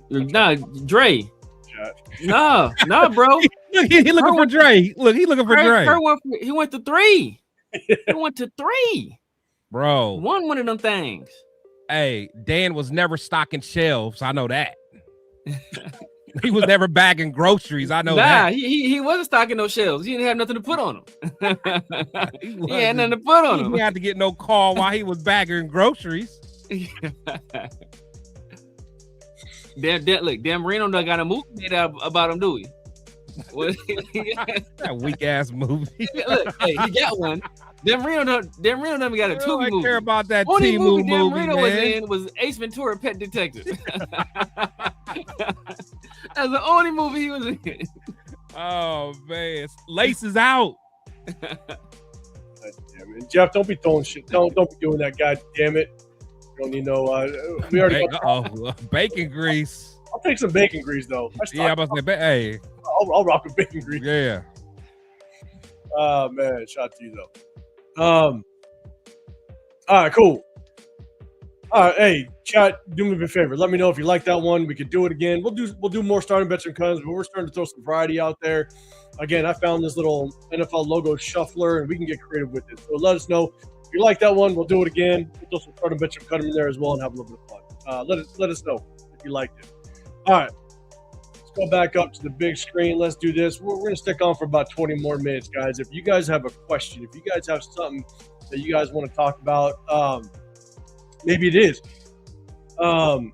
Nah, Dre. No, bro. Look, he looking for Dre. Look, he looking for Dre. He went to 3. He went to 3. Bro. One of them things. Hey, Dan was never stocking shelves. I know that. He was never bagging groceries. I know that. He wasn't stocking no shelves. He didn't have nothing to put on him. He had nothing to put on him. He didn't have to get no call while he was bagging groceries. Dan Marino done got a movie made about him, do we? That weak ass movie. Look, hey, he got one. Dan Marino done got a Tubi movie. I care about that Only Timu movie Dan Marino was man. in was Ace Ventura: Pet Detective. That's the only movie he was in. Oh man, Laces out. Damn it. Jeff, don't be throwing shit. Don't be doing that. God damn it. You don't need no. We already got bacon grease. I'll take some bacon grease though. Yeah, I'm about to say, hey, I'll rock with bacon grease. Yeah. Oh man, shout out to you though. All right, cool. All right, hey, chat, do me a favor. Let me know if you like that one. We could do it again. We'll do more starting bets and comes, but we're starting to throw some variety out there. Again, I found this little NFL logo shuffler, and we can get creative with it. So let us know if you like that one. We'll do it again. We'll throw some starting bets and cut them in there as well, and have a little bit of fun. Let us know if you liked it. All right, let's go back up to the big screen. Let's do this. We're going to stick on for about 20 more minutes, guys. If you guys have a question, if you guys have something that you guys want to talk about, maybe it is. Who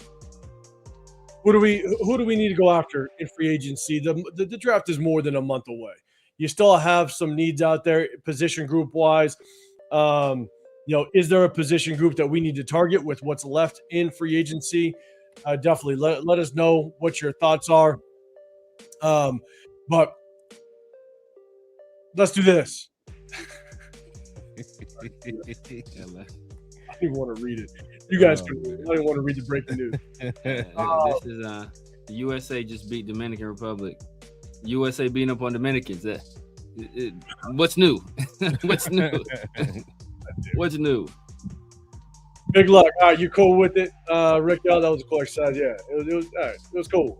do we need to go after in free agency? The draft is more than a month away. You still have some needs out there, position group wise. Is there a position group that we need to target with what's left in free agency? Definitely let us know what your thoughts are. But let's do this. I don't even want to read it. You guys can. I don't want to read the breaking news. This is the USA just beat Dominican Republic. USA beating up on Dominicans. What's new? What's new? What's new? Big luck. All right, you cool with it, Rick? That was a cool exercise. Yeah, it was. All right, it was cool.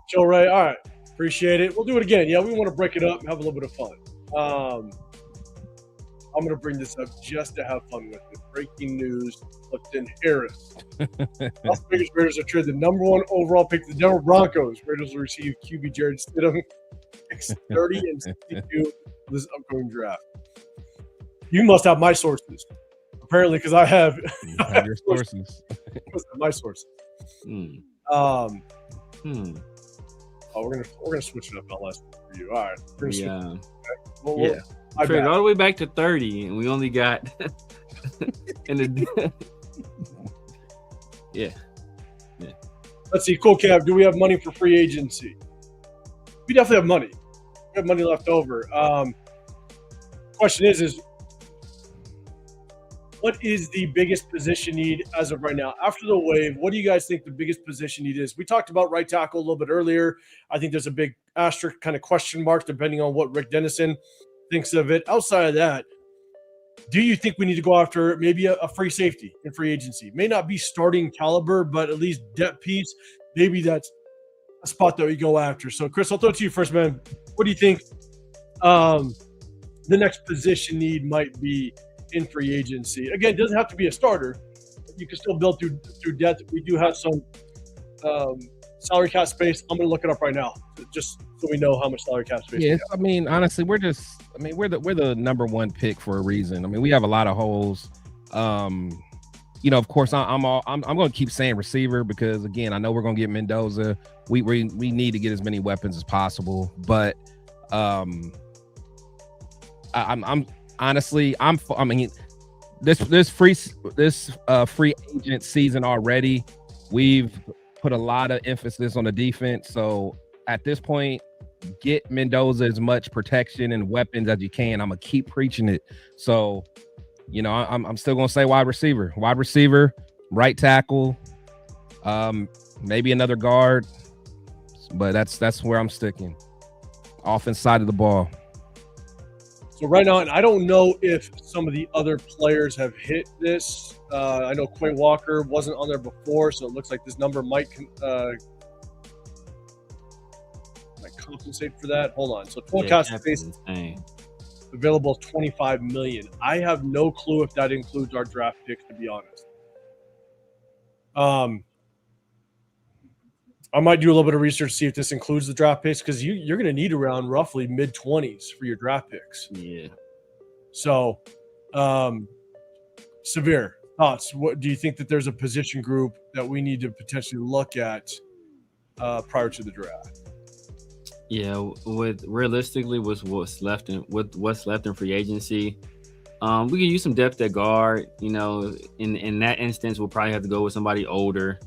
Joe Ray. All right, appreciate it. We'll do it again. Yeah, we want to break it up and have a little bit of fun. I'm going to bring this up just to have fun with it. Breaking news: Clifton Harris. Las Vegas Raiders have traded the number 1 overall pick to the Denver Broncos. Raiders will receive QB Jared Stidham, 30 and 62 for this upcoming draft. You must have my sources, apparently, because I have your sources. My sources. Oh, we're gonna switch it up on last for you. All right. Yeah. Traded all the way back to 30, and we only got yeah. Let's see, cool Cav. Do we have money for free agency? We definitely have money. We have money left over. Question is what is the biggest position need as of right now? After the wave, what do you guys think the biggest position need is? We talked about right tackle a little bit earlier. I think there's a big asterisk kind of question mark depending on what Rick Dennison thinks of it. Outside of that, do you think we need to go after maybe a free safety in free agency? May not be starting caliber, but at least depth piece. Maybe that's a spot that we go after. So, Chris, I'll throw it to you first, man. What do you think the next position need might be in free agency. Again, it doesn't have to be a starter. You can still build through depth. We do have some salary cap space. I'm going to look it up right now, just so we know how much salary cap space. Yeah, I mean, honestly, we're the number one pick for a reason. I mean, we have a lot of holes. You know, of course, I'm going to keep saying receiver because, again, I know we're going to get Mendoza. We need to get as many weapons as possible, but I'm honestly, I mean, this free agent season already, we've put a lot of emphasis on the defense. So at this point, get Mendoza as much protection and weapons as you can. I'm gonna keep preaching it. So, you know, I'm still gonna say wide receiver, right tackle, maybe another guard, but that's where I'm sticking. Offense side of the ball. So right now, and I don't know if some of the other players have hit this. I know Quay Walker wasn't on there before, so it looks like this number might compensate for that. Hold on. So total cap space available is $25 million. I have no clue if that includes our draft picks, to be honest. I might do a little bit of research to see if this includes the draft picks, because you're going to need around roughly mid-20s for your draft picks. Yeah. So, Severe thoughts. What do you think that there's a position group that we need to potentially look at prior to the draft? Yeah, with what's left in free agency, we can use some depth at guard. You know, in that instance, we'll probably have to go with somebody older.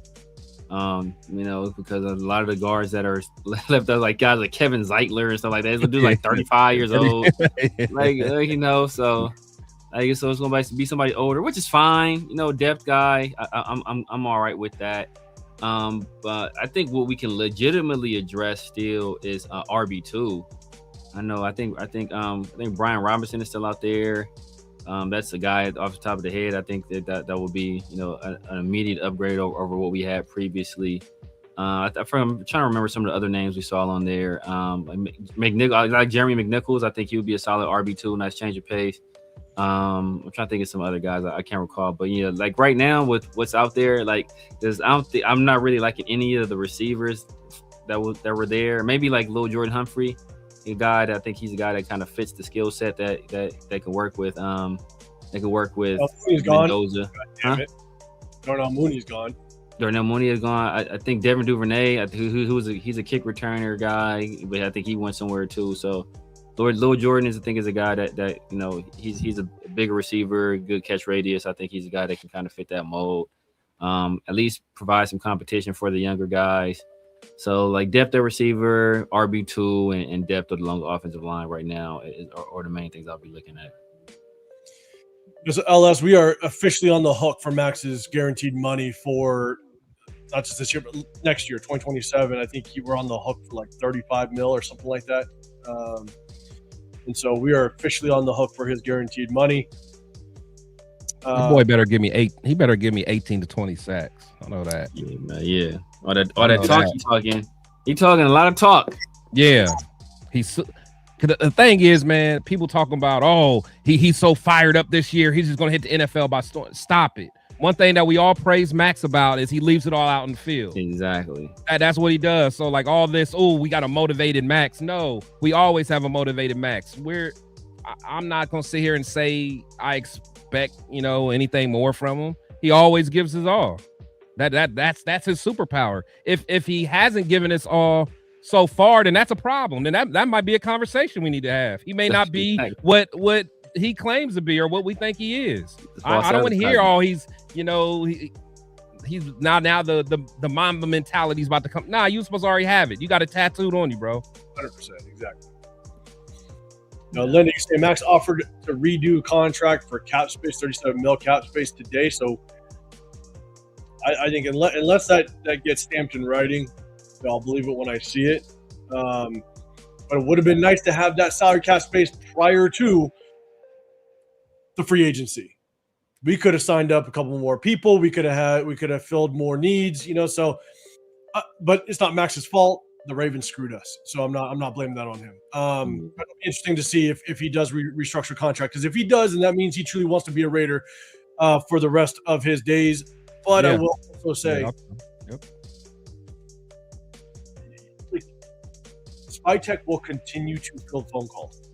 You know, because a lot of the guards that are left are like guys like Kevin Zeitler and stuff like that. They'll do like 35 years old, like you know. So I guess it's gonna be somebody older, which is fine. You know, depth guy. I'm all right with that. But I think what we can legitimately address still is RB2. I think Brian Robinson is still out there. That's the guy off the top of the head. I think that will be, you know, an immediate upgrade over what we had previously. I'm trying to remember some of the other names we saw on there. Like Jeremy McNichols. I think he would be a solid RB2. Nice change of pace. I'm trying to think of some other guys I can't recall, but you know, like right now with what's out there, like I'm not really liking any of the receivers that were there. Maybe like Lil Jordan Humphrey, a guy that I think he's a guy that kind of fits the skill set that can work with Mendoza. Huh? Darnell Mooney's gone. Darnell Mooney is gone. I think Devin Duvernay, he's a kick returner guy, but I think he went somewhere too. So Lil Jordan is a guy that you know, he's a bigger receiver, good catch radius. I think he's a guy that can kind of fit that mold. At least provide some competition for the younger guys. So like depth at receiver, RB2, and depth along the offensive line right now are the main things I'll be looking at. So LS, we are officially on the hook for Max's guaranteed money for not just this year, but next year, 2027. I think we're on the hook for like 35 mil or something like that. And so we are officially on the hook for his guaranteed money. The boy better give me 8. He better give me 18 to 20 sacks. I know that. Yeah, man, yeah. All that talk he's talking. He talking a lot of talk. Yeah. The thing is, man, people talking about, oh, he's so fired up this year. He's just going to hit the NFL by storm. Stop it. One thing that we all praise Maxx about is he leaves it all out in the field. Exactly. That's what he does. So like all this, oh, we got a motivated Maxx. No, we always have a motivated Maxx. I'm not going to sit here and say I expect, you know, anything more from him. He always gives his all. That's his superpower. If he hasn't given us all so far, then that's a problem. Then that might be a conversation we need to have. He may not be what he claims to be or what we think he is. I don't want to hear all he's now the Mamba mentality is about to come. Nah, you supposed to already have it. You got it tattooed on you, bro. 100%, exactly. Now, Linda, you say Maxx offered to redo contract for cap space, 37 mil cap space today. So I think unless that gets stamped in writing, I'll believe it when I see it. But it would have been nice to have that salary cap space prior to the free agency. We could have signed up a couple more people. We could have filled more needs, you know. So, but it's not Max's fault. the Ravens screwed us. So I'm not blaming that on him. But it'll be interesting to see if he does restructure contract, because if he does, then that means he truly wants to be a Raider for the rest of his days. But I will also say, Spytech will continue to field phone calls.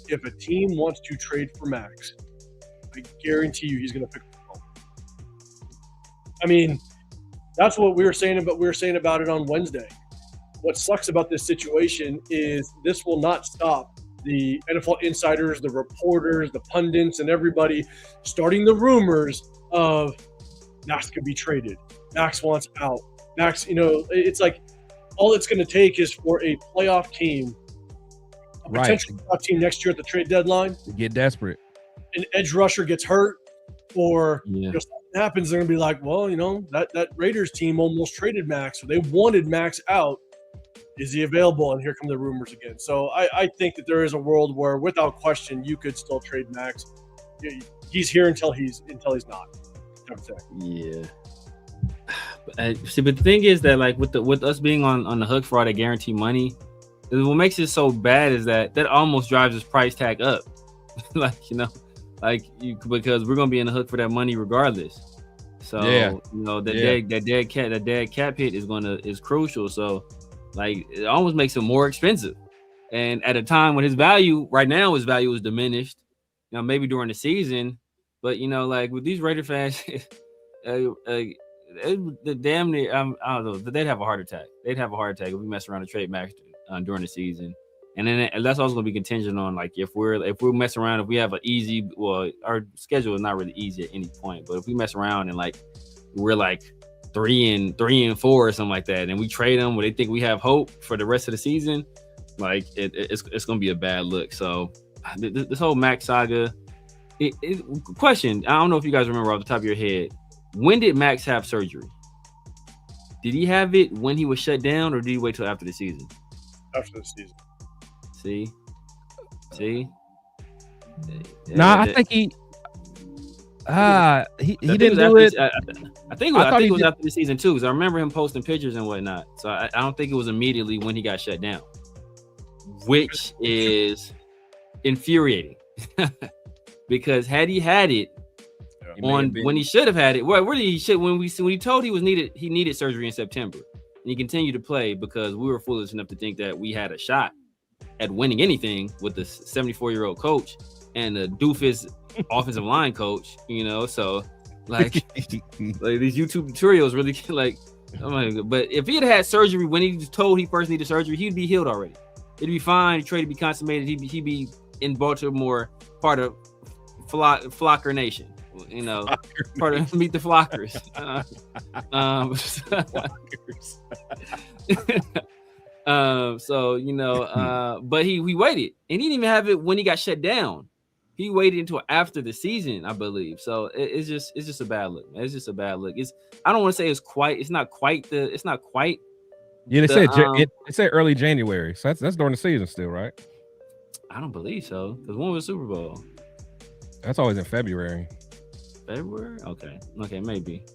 If a team wants to trade for Maxx, I guarantee you he's going to pick up the phone. I mean, that's what we were saying about it on Wednesday. What sucks about this situation is this will not stop the NFL insiders, the reporters, the pundits, and everybody starting the rumors of Maxx could be traded. Maxx wants out. Maxx, it's like all it's going to take is for a playoff team, a potential playoff team next year at the trade deadline, to get desperate. An edge rusher gets hurt, or something happens, they're going to be like, well, that Raiders team almost traded Maxx, so they wanted Maxx out. Is he available? And here come the rumors again. So I think that there is a world where, without question, you could still trade Maxx. He's here until he's not. Yeah. But the thing is that, like, with us being on the hook for all that guaranteed money, what makes it so bad is that almost drives his price tag up. Because we're gonna be in the hook for that money regardless. So that dead cap hit is crucial. So like it almost makes him more expensive. And at a time when his value is diminished, maybe during the season, but like with these Raider fans, the damn near, I don't know, they'd have a heart attack. They'd have a heart attack if we mess around and trade Maxx during the season. And then that's also going to be contingent on, like, if we're messing around, if we have our schedule is not really easy at any point, but if we mess around and like we're like 3-4 or something like that, and we trade them where they think we have hope for the rest of the season, like it's going to be a bad look. So this whole Maxx saga. Question: I don't know if you guys remember off the top of your head, when did Maxx have surgery? Did he have it when he was shut down, or did he wait till after the season? After the season. See. I think he didn't do it. I think it was after the season too, because I remember him posting pictures and whatnot. So I don't think it was immediately when he got shut down, which is infuriating. Because had he had it when he should have had it, when he told he needed surgery in September, and he continued to play because we were foolish enough to think that we had a shot at winning anything with the 74-year-old coach and the doofus offensive line coach, so like these YouTube tutorials really like, oh my God. But if he had surgery when he was told he first needed surgery, he'd be healed already. It'd be fine. The trade would be consummated. He'd be in Baltimore, part of Flocker Nation, part of Meet the Flockers. But he waited, and he didn't even have it when he got shut down. He waited until after the season, I believe. So it's just a bad look. It's just a bad look. I don't want to say it's not quite. Yeah, they said early January, so that's during the season still, right? I don't believe so, because when was the Super Bowl? That's always in February. February? Okay, maybe.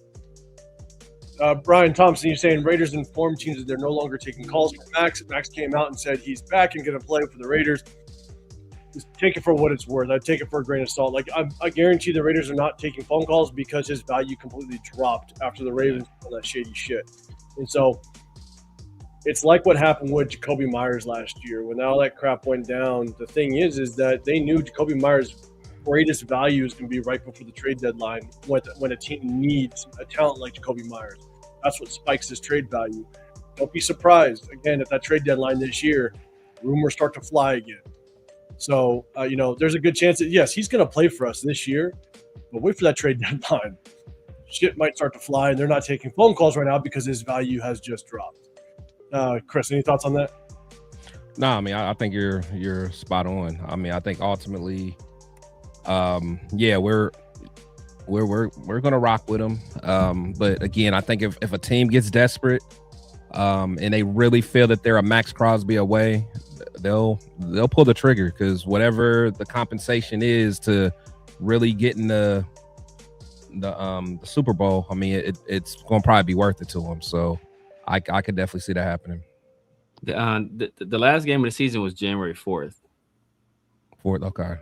Brian Thompson, you're saying Raiders informed teams that they're no longer taking calls from Maxx. Maxx came out and said he's back and going to play for the Raiders. Just take it for what it's worth. I'd take it for a grain of salt. Like I guarantee the Raiders are not taking phone calls because his value completely dropped after the Ravens did all that shady shit. And so it's like what happened with Jacoby Myers last year. When all that crap went down, the thing is that they knew Jacoby Myers' greatest value is going to be right before the trade deadline when a team needs a talent like Jacoby Myers. That's what spikes his trade value. Don't be surprised, again, if that trade deadline this year, rumors start to fly again. So, there's a good chance that, yes, he's going to play for us this year, but wait for that trade deadline. Shit might start to fly, and they're not taking phone calls right now because his value has just dropped. Chris, any thoughts on that? No, I mean, I think you're spot on. I mean, I think ultimately, we're gonna rock with him. But again, I think if a team gets desperate, and they really feel that they're a Maxx Crosby away, they'll pull the trigger, because whatever the compensation is to really get in the Super Bowl, I mean, it's gonna probably be worth it to them. So I could definitely see that happening. The last game of the season was January 4th. Okay.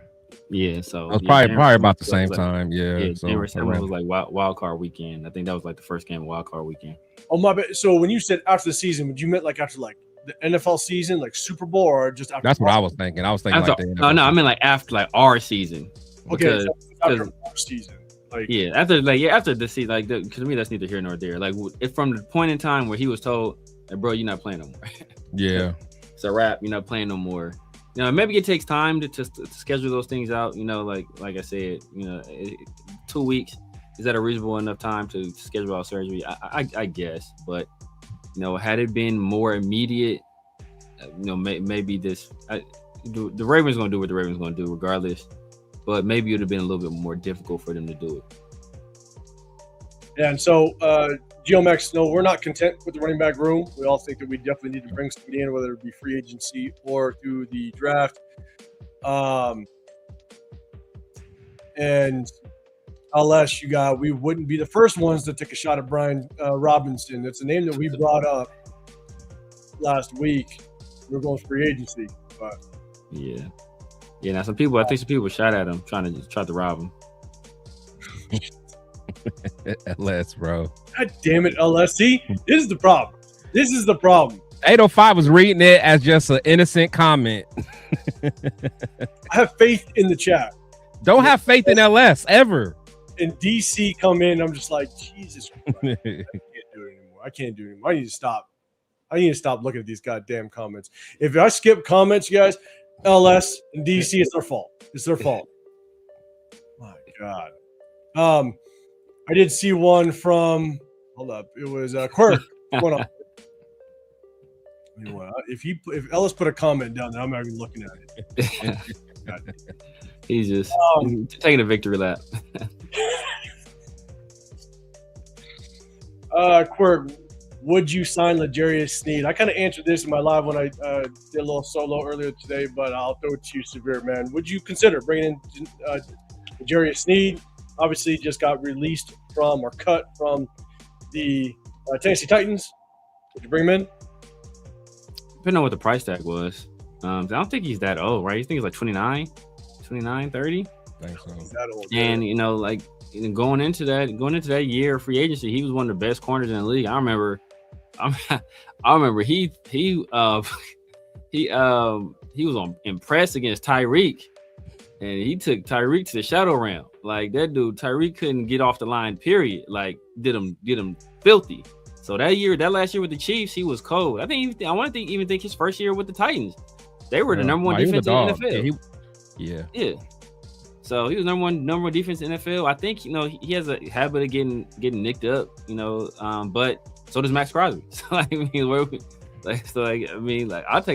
Yeah, so it was yeah, probably about the same time. Yeah, so January 7th was like wild card weekend. I think that was like the first game of wild card weekend. Oh my bad. So when you said after the season, would you meant like after like the NFL season, like Super Bowl, or just after? That's what I was thinking. I was thinking after, like the NFL no, I mean like after like our season. Okay, so after our season. Like, yeah, after the season, like because to me that's neither here nor there. Like if from the point in time where he was told, like, bro, you're not playing no more. Yeah, it's a wrap. You're not playing no more. You know, maybe it takes time to schedule those things out. You know, like I said, 2 weeks is that a reasonable enough time to schedule out surgery? I guess, but had it been more immediate, maybe this the Ravens gonna do what the Ravens gonna do regardless. But maybe it would have been a little bit more difficult for them to do it. Yeah, and so GeoMax, no, we're not content with the running back room. We all think that we definitely need to bring somebody in, whether it be free agency or through the draft. And unless we wouldn't be the first ones to take a shot at Brian Robinson. It's a name that we brought up last week. We're going free agency, but yeah. Yeah, now I think some people shot at him trying to rob him. LS, bro. God damn it, LS. See, this is the problem. 805 was reading it as just an innocent comment. I have faith in the chat. Don't have faith in LS ever. And DC come in, I'm just like, Jesus Christ. I can't do it anymore. I need to stop. Looking at these goddamn comments. If I skip comments, you guys, LS and DC, it's their fault. My God. I did see one from. Hold up, it was Quirk. What's going on? If Ellis put a comment down there, I'm not even looking at it. He's just taking a victory lap. Quirk, would you sign L'Jarius Sneed? I kind of answered this in my live when I did a little solo earlier today, but I'll throw it to you, Severe, man. Would you consider bringing in L'Jarius Sneed? Obviously, just got released from or cut from the Tennessee Titans. Would you bring him in? Depending on what the price tag was. I don't think he's that old, right? You think he's like 29, 30? I think so. He's that old, and going into that year of free agency, he was one of the best corners in the league. I remember he was impressed against Tyreek, and he took Tyreek to the shadow realm. Like that dude, Tyreek couldn't get off the line. Period. Like did him filthy. So that last year with the Chiefs, he was cold. I want to even think his first year with the Titans, they were the number one defense in the NFL. Yeah. So he was number one defense in the NFL. I think he has a habit of getting nicked up. But so does Maxx Crosby. So I'll take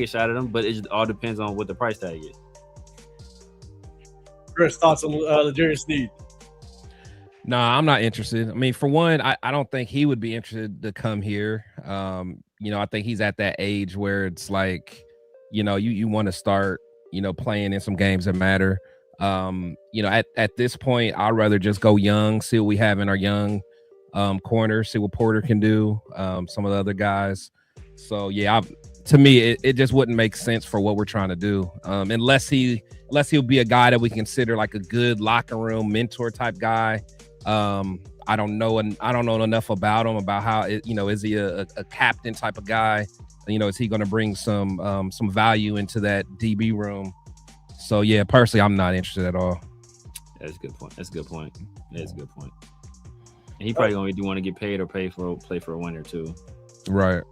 a shot at him, but it just all depends on what the price tag is. Chris, thoughts on L'Jarius Sneed? Nah, I'm not interested. I mean, for one, I don't think he would be interested to come here. I think he's at that age where it's like, you want to start, playing in some games that matter. At this point, I'd rather just go young, see what we have in our young corner, see what Porter can do, some of the other guys. So yeah, to me, it just wouldn't make sense for what we're trying to do, unless he'll be a guy that we consider like a good locker room mentor type guy. I don't know enough about him, about how is he a captain type of guy? Is he going to bring some value into that DB room? So yeah, personally, I'm not interested at all. That's a good point. And he probably only do want to get paid or play for a winner too. Right.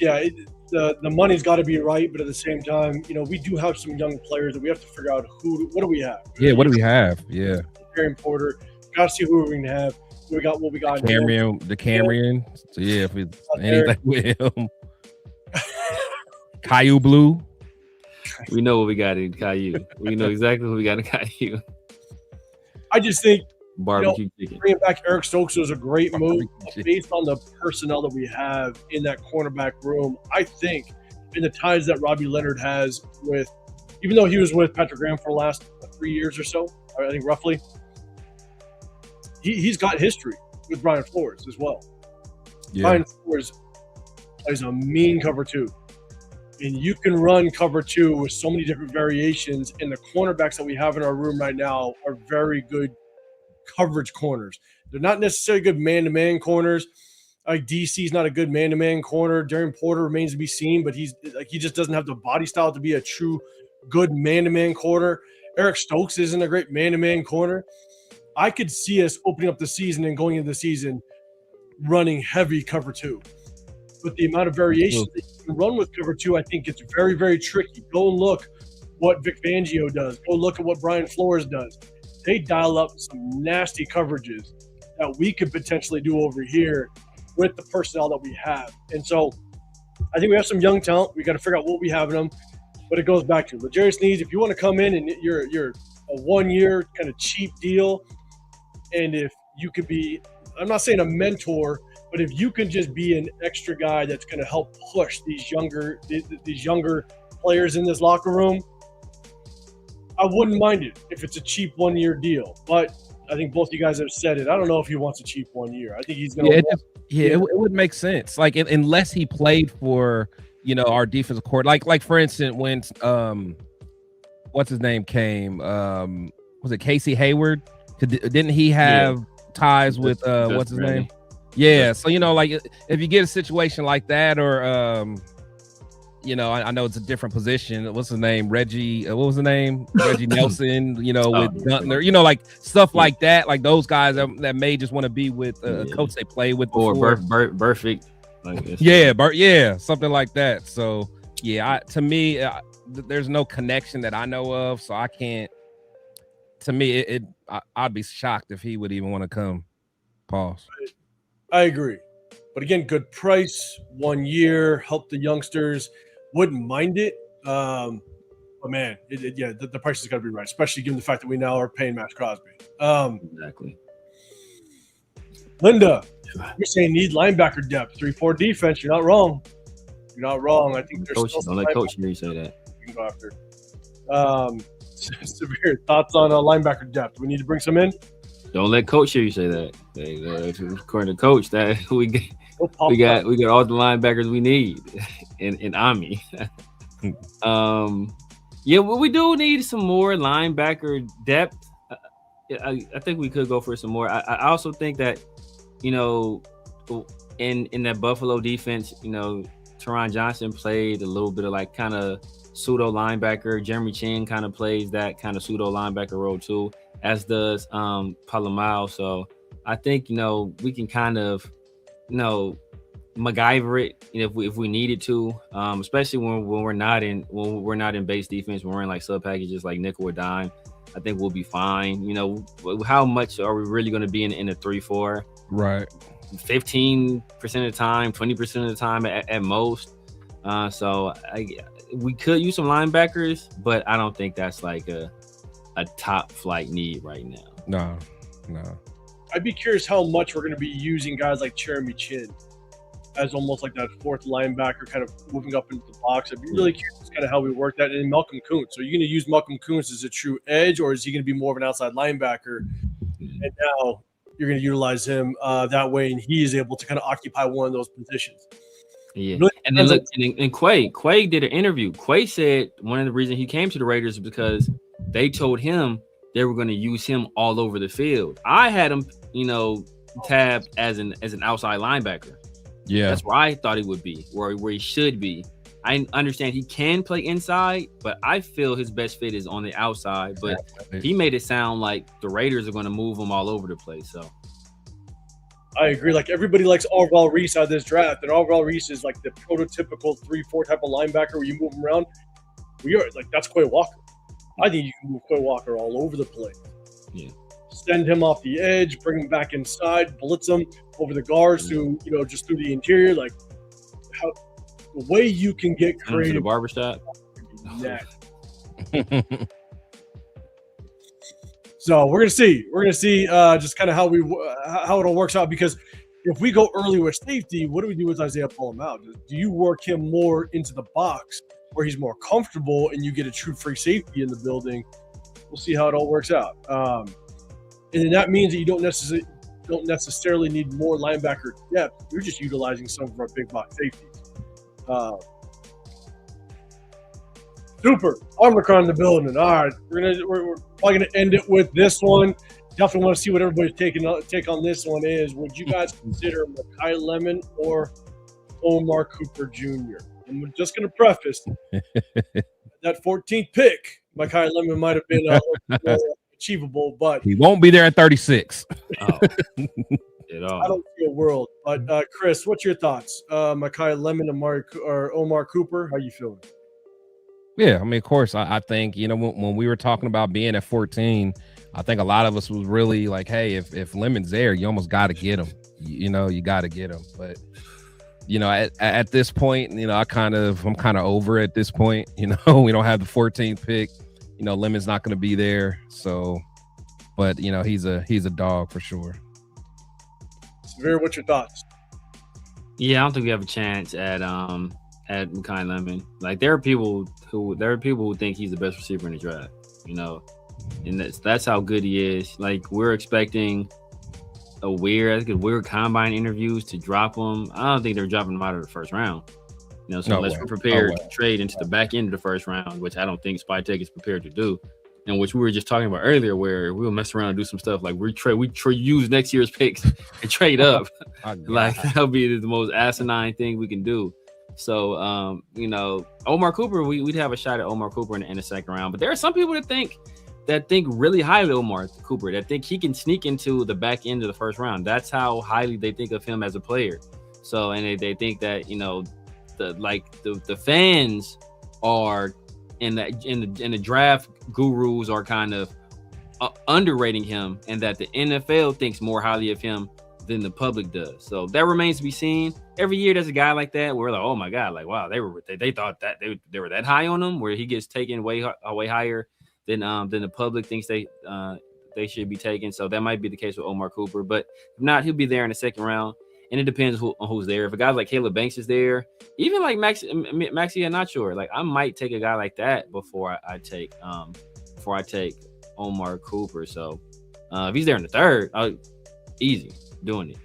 Yeah, the money's got to be right, but at the same time, we do have some young players that we have to figure out what do we have. Yeah, what do we have? Yeah. Aaron Porter. Got to see who we're going to have. What we got. Camryn. So yeah, if it's anything with him. Caillou Blue. We know what we got in Caillou. We know exactly what we got in Caillou. I just think barbecue chicken. Bringing back Eric Stokes was a great move based on the personnel that we have in that cornerback room. I think in the ties that Robbie Leonard has with, even though he was with Patrick Graham for the last 3 years or so, I think roughly, he's got history with Brian Flores as well. Yeah. Brian Flores plays a mean cover two. And you can run cover 2 with so many different variations. And the cornerbacks that we have in our room right now are very good coverage corners. They're not necessarily good man-to-man corners. Like DC's not a good man-to-man corner. Darren Porter remains to be seen, but he just doesn't have the body style to be a true good man-to-man corner. Eric Stokes isn't a great man-to-man corner. I could see us opening up the season and going into the season running heavy cover 2. But the amount of variations that you can run with cover 2, I think it's very, very tricky. Go and look what Vic Fangio does. Go look at what Brian Flores does. They dial up some nasty coverages that we could potentially do over here with the personnel that we have. And so I think we have some young talent. We got to figure out what we have in them. But it goes back to L'Jarius Sneed. If you want to come in and you're a 1-year kind of cheap deal, and if you could be, I'm not saying a mentor, but if you can just be an extra guy that's going to help push these younger players in this locker room, I wouldn't mind it if it's a cheap 1-year deal. But I think both you guys have said it. I don't know if he wants a cheap 1 year. I think he's going to. It would make sense. Like unless he played for, our defensive court. Like for instance, when what's his name came? Was it Casey Hayward? Didn't he have ties with what's his name? Yeah. So like if you get a situation like that, or I know it's a different position. What's his name? Reggie. What was the name? Reggie Nelson. With Guntner. Like stuff like that. Like those guys that may just want to be with a coach they played with before. Or perfect. Something like that. So to me, there's no connection that I know of. So I can't. To me, I'd be shocked if he would even want to come. Pause. I agree. But again, good price, 1 year, help the youngsters. Wouldn't mind it. But man, the price has got to be right, especially given the fact that we now are paying Maxx Crosby. Exactly. Linda, you're saying need linebacker depth, 3-4 defense. You're not wrong. I think there's Coach, don't let Coach hear you say that. You can go after. Severe thoughts on linebacker depth. We need to bring some in. Don't let Coach hear you say that. According to Coach, that we got all the linebackers we need in Army. We do need some more linebacker depth. I think we could go for some more. I also think that in that Buffalo defense, Teron Johnson played a little bit of like kind of pseudo linebacker. Jeremy Chin kind of plays that kind of pseudo linebacker role too, as does Palomao. So I think we can kind of MacGyver it if we needed to, especially when we're not in base defense, when we're in like sub packages like nickel or dime. I think we'll be fine. How much are we really going to be in a 3-4? Right. 15% of the time, 20% of the time at most. So we could use some linebackers, but I don't think that's like a top flight need right now. No. I'd be curious how much we're going to be using guys like Jeremy Chin as almost like that fourth linebacker, kind of moving up into the box. I'd be really curious kind of how we work that. And Malcolm Kuntz. So are you going to use Malcolm Kuntz as a true edge, or is he going to be more of an outside linebacker? And now you're going to utilize him that way, and he is able to kind of occupy one of those positions. Yeah, really, and then look, and Quay did an interview. Quay said one of the reasons he came to the Raiders is because they told him they were going to use him all over the field. I had him, tabbed as an outside linebacker. Yeah, that's where I thought he would be, where he should be. I understand he can play inside, but I feel his best fit is on the outside. But he made it sound like the Raiders are going to move him all over the place. So I agree. Like everybody likes Orval Reese out of this draft, and Orval Reese is like the prototypical 3-4 type of linebacker where you move him around. That's Quay Walker. I think you can move Quay Walker all over the place. Yeah. Send him off the edge, bring him back inside, blitz him over the guards through, just through the interior. Like how the way you can get creative. To the barbershop. So we're gonna see. Just kind of how it all works out, because if we go early with safety, what do we do with Isaiah Palomao? Do you work him more into the box where he's more comfortable and you get a true free safety in the building? We'll see how it all works out. And then that means that you don't necessarily need more linebacker depth. You're just utilizing some of our big box safeties. Super. Omicron in the building. All right, we're probably gonna end it with this one. Definitely want to see what everybody's take on this one is. Would you guys consider Makai Lemon or Omar Cooper Jr.? And we're just gonna preface that 14th pick. Makai Lemon might have been more achievable, but he won't be there at 36. Oh. I don't see a world. But Chris, what's your thoughts? Makai Lemon or Omar Cooper? How you feeling? Yeah, I mean, of course, I think, you know, when we were talking about being at 14, I think a lot of us was really like, hey, if Lemon's there, you almost got to get him. You know, you got to get him. But, you know, at this point, you know, I'm kind of over at this point. You know, we don't have the 14th pick. You know, Lemon's not going to be there. So, but, you know, he's a dog for sure. Severe, what's your thoughts? Yeah, I don't think we have a chance at Makai Lemon. Like, there are people who think he's the best receiver in the draft, you know, and that's how good he is. Like, we're expecting weird combine interviews to drop him. I don't think they're dropping him out of the first round. You know, so unless we're prepared to trade into the back end of the first round, which I don't think Spytek is prepared to do, and which we were just talking about earlier, where we'll mess around and do some stuff like we use next year's picks and trade up. Like, that'll be the most asinine thing we can do. So, you know, Omar Cooper, we'd have a shot at Omar Cooper in the second round. But there are some people that think really highly of Omar Cooper, that think he can sneak into the back end of the first round. That's how highly they think of him as a player. So, and they think that, you know, the fans are in the draft gurus are kind of underrating him, and that the NFL thinks more highly of him than the public does. So that remains to be seen. Every year there's a guy like that where we're like, oh my God, like, wow, they thought that they were that high on him, where he gets taken way higher than the public thinks they should be taken. So that might be the case with Omar Cooper, but if not, he'll be there in the second round. And it depends on who's there. If a guy like Caleb Banks is there, even like Maxie, I'm not sure. Like, I might take a guy like that before I take Omar Cooper. So if he's there in the third, easy doing it.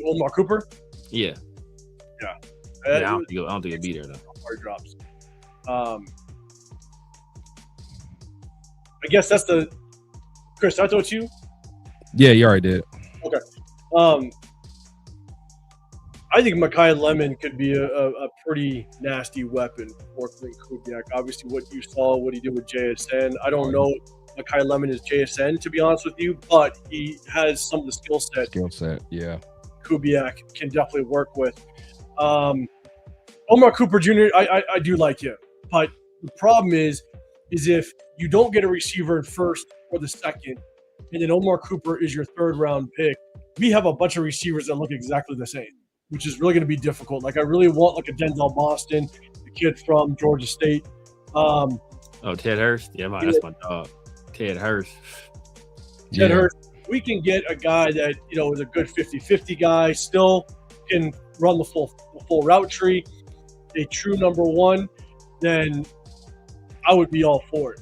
Omar Cooper? Yeah. I don't think he'll be there though. Hard drops. I guess that's the Chris. I told you. Yeah, you already did. Okay. I think Makai Lemon could be a pretty nasty weapon for Clint Kubiak. Obviously, what you saw, what he did with JSN. I don't know if Makai Lemon is JSN, to be honest with you, but he has some of the skill set, yeah. Kubiak can definitely work with. Omar Cooper Jr., I do like him, but the problem is if you don't get a receiver in first or the second, and then Omar Cooper is your third round pick, we have a bunch of receivers that look exactly the same, which is really going to be difficult. Like, I really want like a Denzel Boston, the kid from Georgia State. Ted Hurst. Yeah, that's my dog. Ted Hurst. Ted Hurst. We can get a guy that, you know, is a good 50-50 guy, still can run the full route tree, a true number one, then I would be all for it.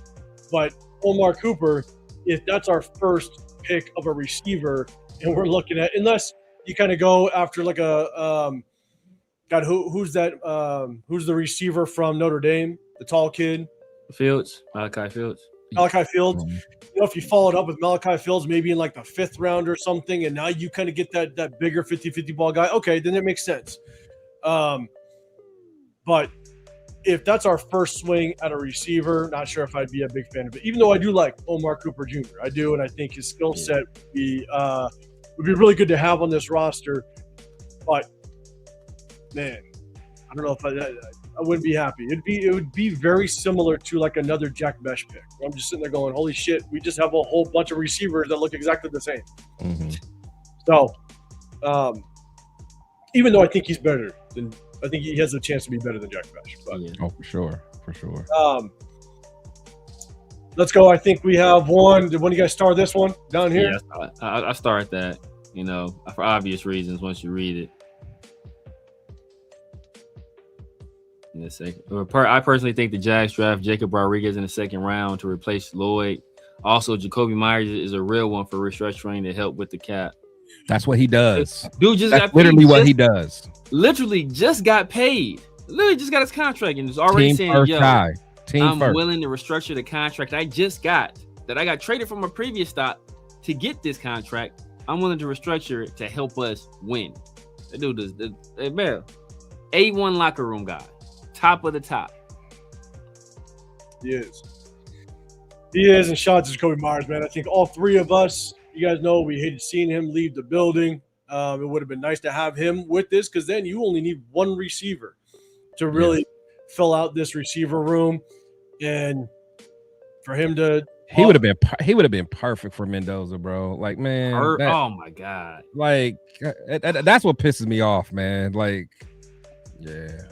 But Omar Cooper, if that's our first pick of a receiver, and we're looking at, unless you kind of go after like a who's the receiver from Notre Dame, the tall kid? Malachi Fields. You know, if you followed up with Malachi Fields maybe in like the fifth round or something, and now you kind of get that bigger 50-50 ball guy, okay, then it makes sense. But if that's our first swing at a receiver, not sure if I'd be a big fan of it, even though I do like Omar Cooper Jr. I do, and I think his skill set would be really good to have on this roster. But man, I don't know if I wouldn't be happy. It would be very similar to like another Jack Besh pick. I'm just sitting there going, holy shit, we just have a whole bunch of receivers that look exactly the same. Mm-hmm. So, even though I think he's better than, I think he has a chance to be better than Jack Besh. But, oh, for sure. Let's go. I think we have one. Did one of you guys start this one down here? Yeah, I start that, you know, for obvious reasons once you read it. In a second. I personally think the Jags draft Jacob Rodriguez in the second round to replace Lloyd. Also, Jacoby Myers is a real one for restructuring to help with the cap. That's what he does. Dude just That's got paid. Literally what he does. Literally just got paid. literally just got his contract and is already Team saying, first yo, guy. Team I'm first. willing to restructure the contract I just got, that I got traded from a previous stop to get this contract. I'm willing to restructure it to help us win. That dude is man, A1 locker room guy, top of the top. He is, and shout out to Jacoby Myers, man. I think all three of us, you guys know, we hated seeing him leave the building. It would have been nice to have him with this, because then you only need one receiver to really fill out this receiver room, and for him to he would have been perfect for Mendoza, bro. Like, man, oh my god, like that's what pisses me off, man. Like, yeah,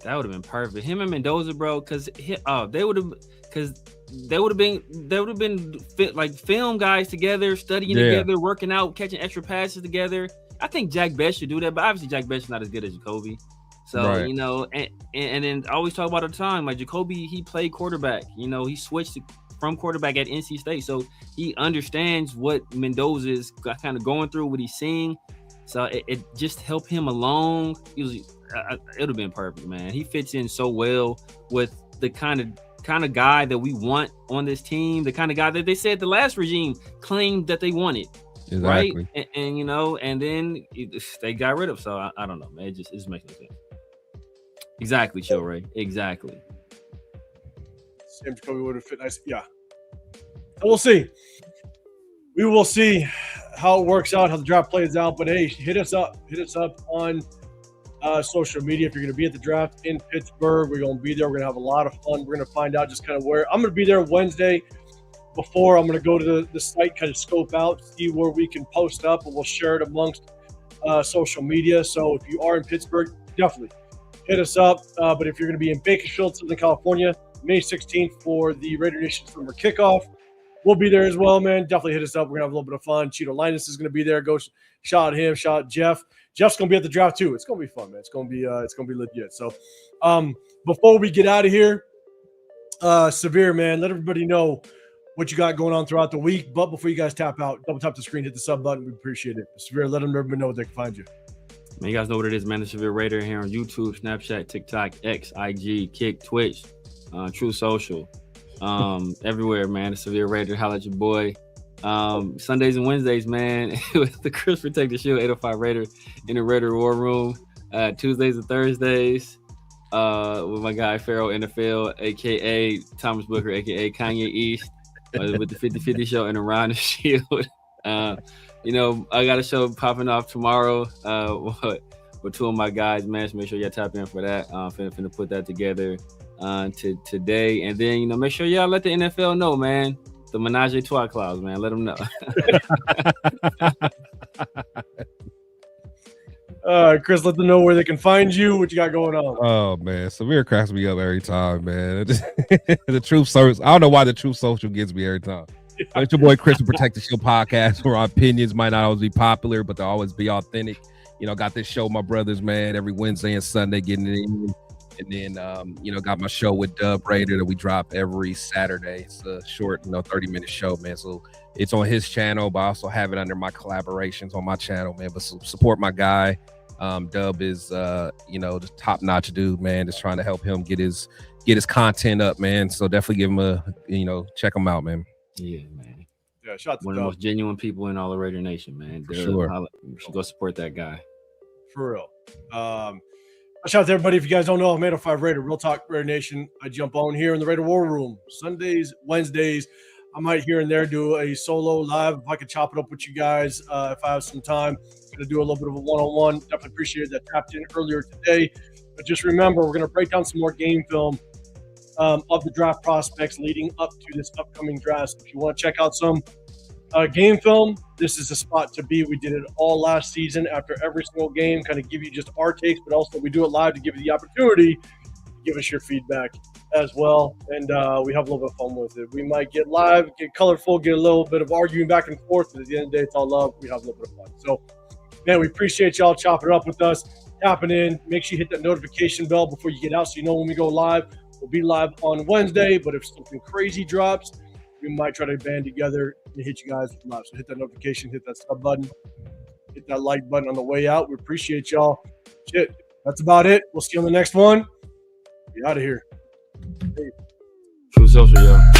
that would have been perfect. Him and Mendoza, bro, because they would have been like film guys together, studying together, working out, catching extra passes together. I think Jack Best should do that, but obviously Jack Best is not as good as Jacoby. So, you know, and then I always talk about the time, like Jacoby, he played quarterback. You know, he switched from quarterback at NC State. So he understands what Mendoza is kind of going through, what he's seeing. So it just helped him along. It would have been perfect, man. He fits in so well with the kind of guy that we want on this team, the kind of guy that they said the last regime claimed that they wanted. Exactly. Right? And you know, and then they got rid of. So I don't know, man. It just makes no sense. Exactly, Chill Ray. Exactly. Sam Jacoby would have fit nice. Yeah. So we'll see. We will see how it works out, how the draft plays out. But hey, hit us up. Hit us up on social media if you're going to be at the draft in Pittsburgh. We're going to be there. We're going to have a lot of fun. We're going to find out just kind of where. I'm going to be there Wednesday before. I'm going to go to the site, kind of scope out, see where we can post up, and we'll share it amongst social media. So if you are in Pittsburgh, definitely hit us up. But if you're going to be in Bakersfield, Southern California, May 16th for the Raider Nation Summer Kickoff, we'll be there as well, man. Definitely hit us up. We're going to have a little bit of fun. Cheeto Linus is going to be there. Go shout at him. Shout at Jeff. Jeff's going to be at the draft too. It's going to be fun, man. It's going to be legit. So before we get out of here, Severe, man, let everybody know what you got going on throughout the week. But before you guys tap out, double tap the screen, hit the sub button. We appreciate it. Severe, let everybody know where they can find you. Man, you guys know what it is, man. The Severe Raider here on YouTube, Snapchat, TikTok, X, IG, Kick, Twitch, True Social, everywhere, man. The Severe Raider, holla at your boy. Sundays and Wednesdays, man, with the Chris Protector Shield 805 Raider in the Raider War Room. Tuesdays and Thursdays with my guy PharoahNFL, aka Thomas Booker, aka Kanye East, with the 50-50 show and around the Shield. You know, I got a show popping off tomorrow with two of my guys, man. So make sure y'all tap in for that. Finna put that together today, and then, you know, make sure y'all let the NFL know, man. The Menage a Trois clause, man. Let them know. Chris, let them know where they can find you, what you got going on. Oh, man. Severe cracks me up every time, man. The Truth Service. I don't know why the Truth Social gets me every time. It's your boy Chris, the Protect the Show podcast, where our opinions might not always be popular, but they'll always be authentic. You know, got this show, my brothers, man, every Wednesday and Sunday, getting it in. And then, you know, got my show with Dub Raider that we drop every Saturday. It's a short, 30-minute show, man. So it's on his channel, but I also have it under my collaborations on my channel, man. But support my guy. Dub is, the top-notch dude, man. Just trying to help him get his content up, man. So definitely give him check him out, man. Yeah, man. Yeah, shout out to one of the most genuine people in all of Raider Nation, man. For sure. You should go support that guy. For real. Shout out to everybody. If you guys don't know, I'm 805 Raider, Real Talk Raider Nation. I jump on here in the Raider War Room Sundays, Wednesdays. I might here and there do a solo live if I could chop it up with you guys. If I have some time, I'm going to do a little bit of a one-on-one. Definitely appreciate that. Tapped in earlier today. But just remember, we're going to break down some more game film of the draft prospects leading up to this upcoming draft. So if you want to check out some game film, this is a spot to be. We did it all last season after every single game, kind of give you just our takes, but also we do it live to give you the opportunity to give us your feedback as well. And we have a little bit of fun with it. We might get live, get colorful, get a little bit of arguing back and forth, but at the end of the day, it's all love. We have a little bit of fun. So, man, we appreciate y'all chopping it up with us, tapping in. Make sure you hit that notification bell before you get out so you know when we go live. We'll be live on Wednesday, but if something crazy drops, we might try to band together and hit you guys live. So hit that notification, hit that sub button, hit that like button on the way out. We appreciate y'all. Shit, That's about it. We'll see you on the next one. Be out of here. True Social, y'all.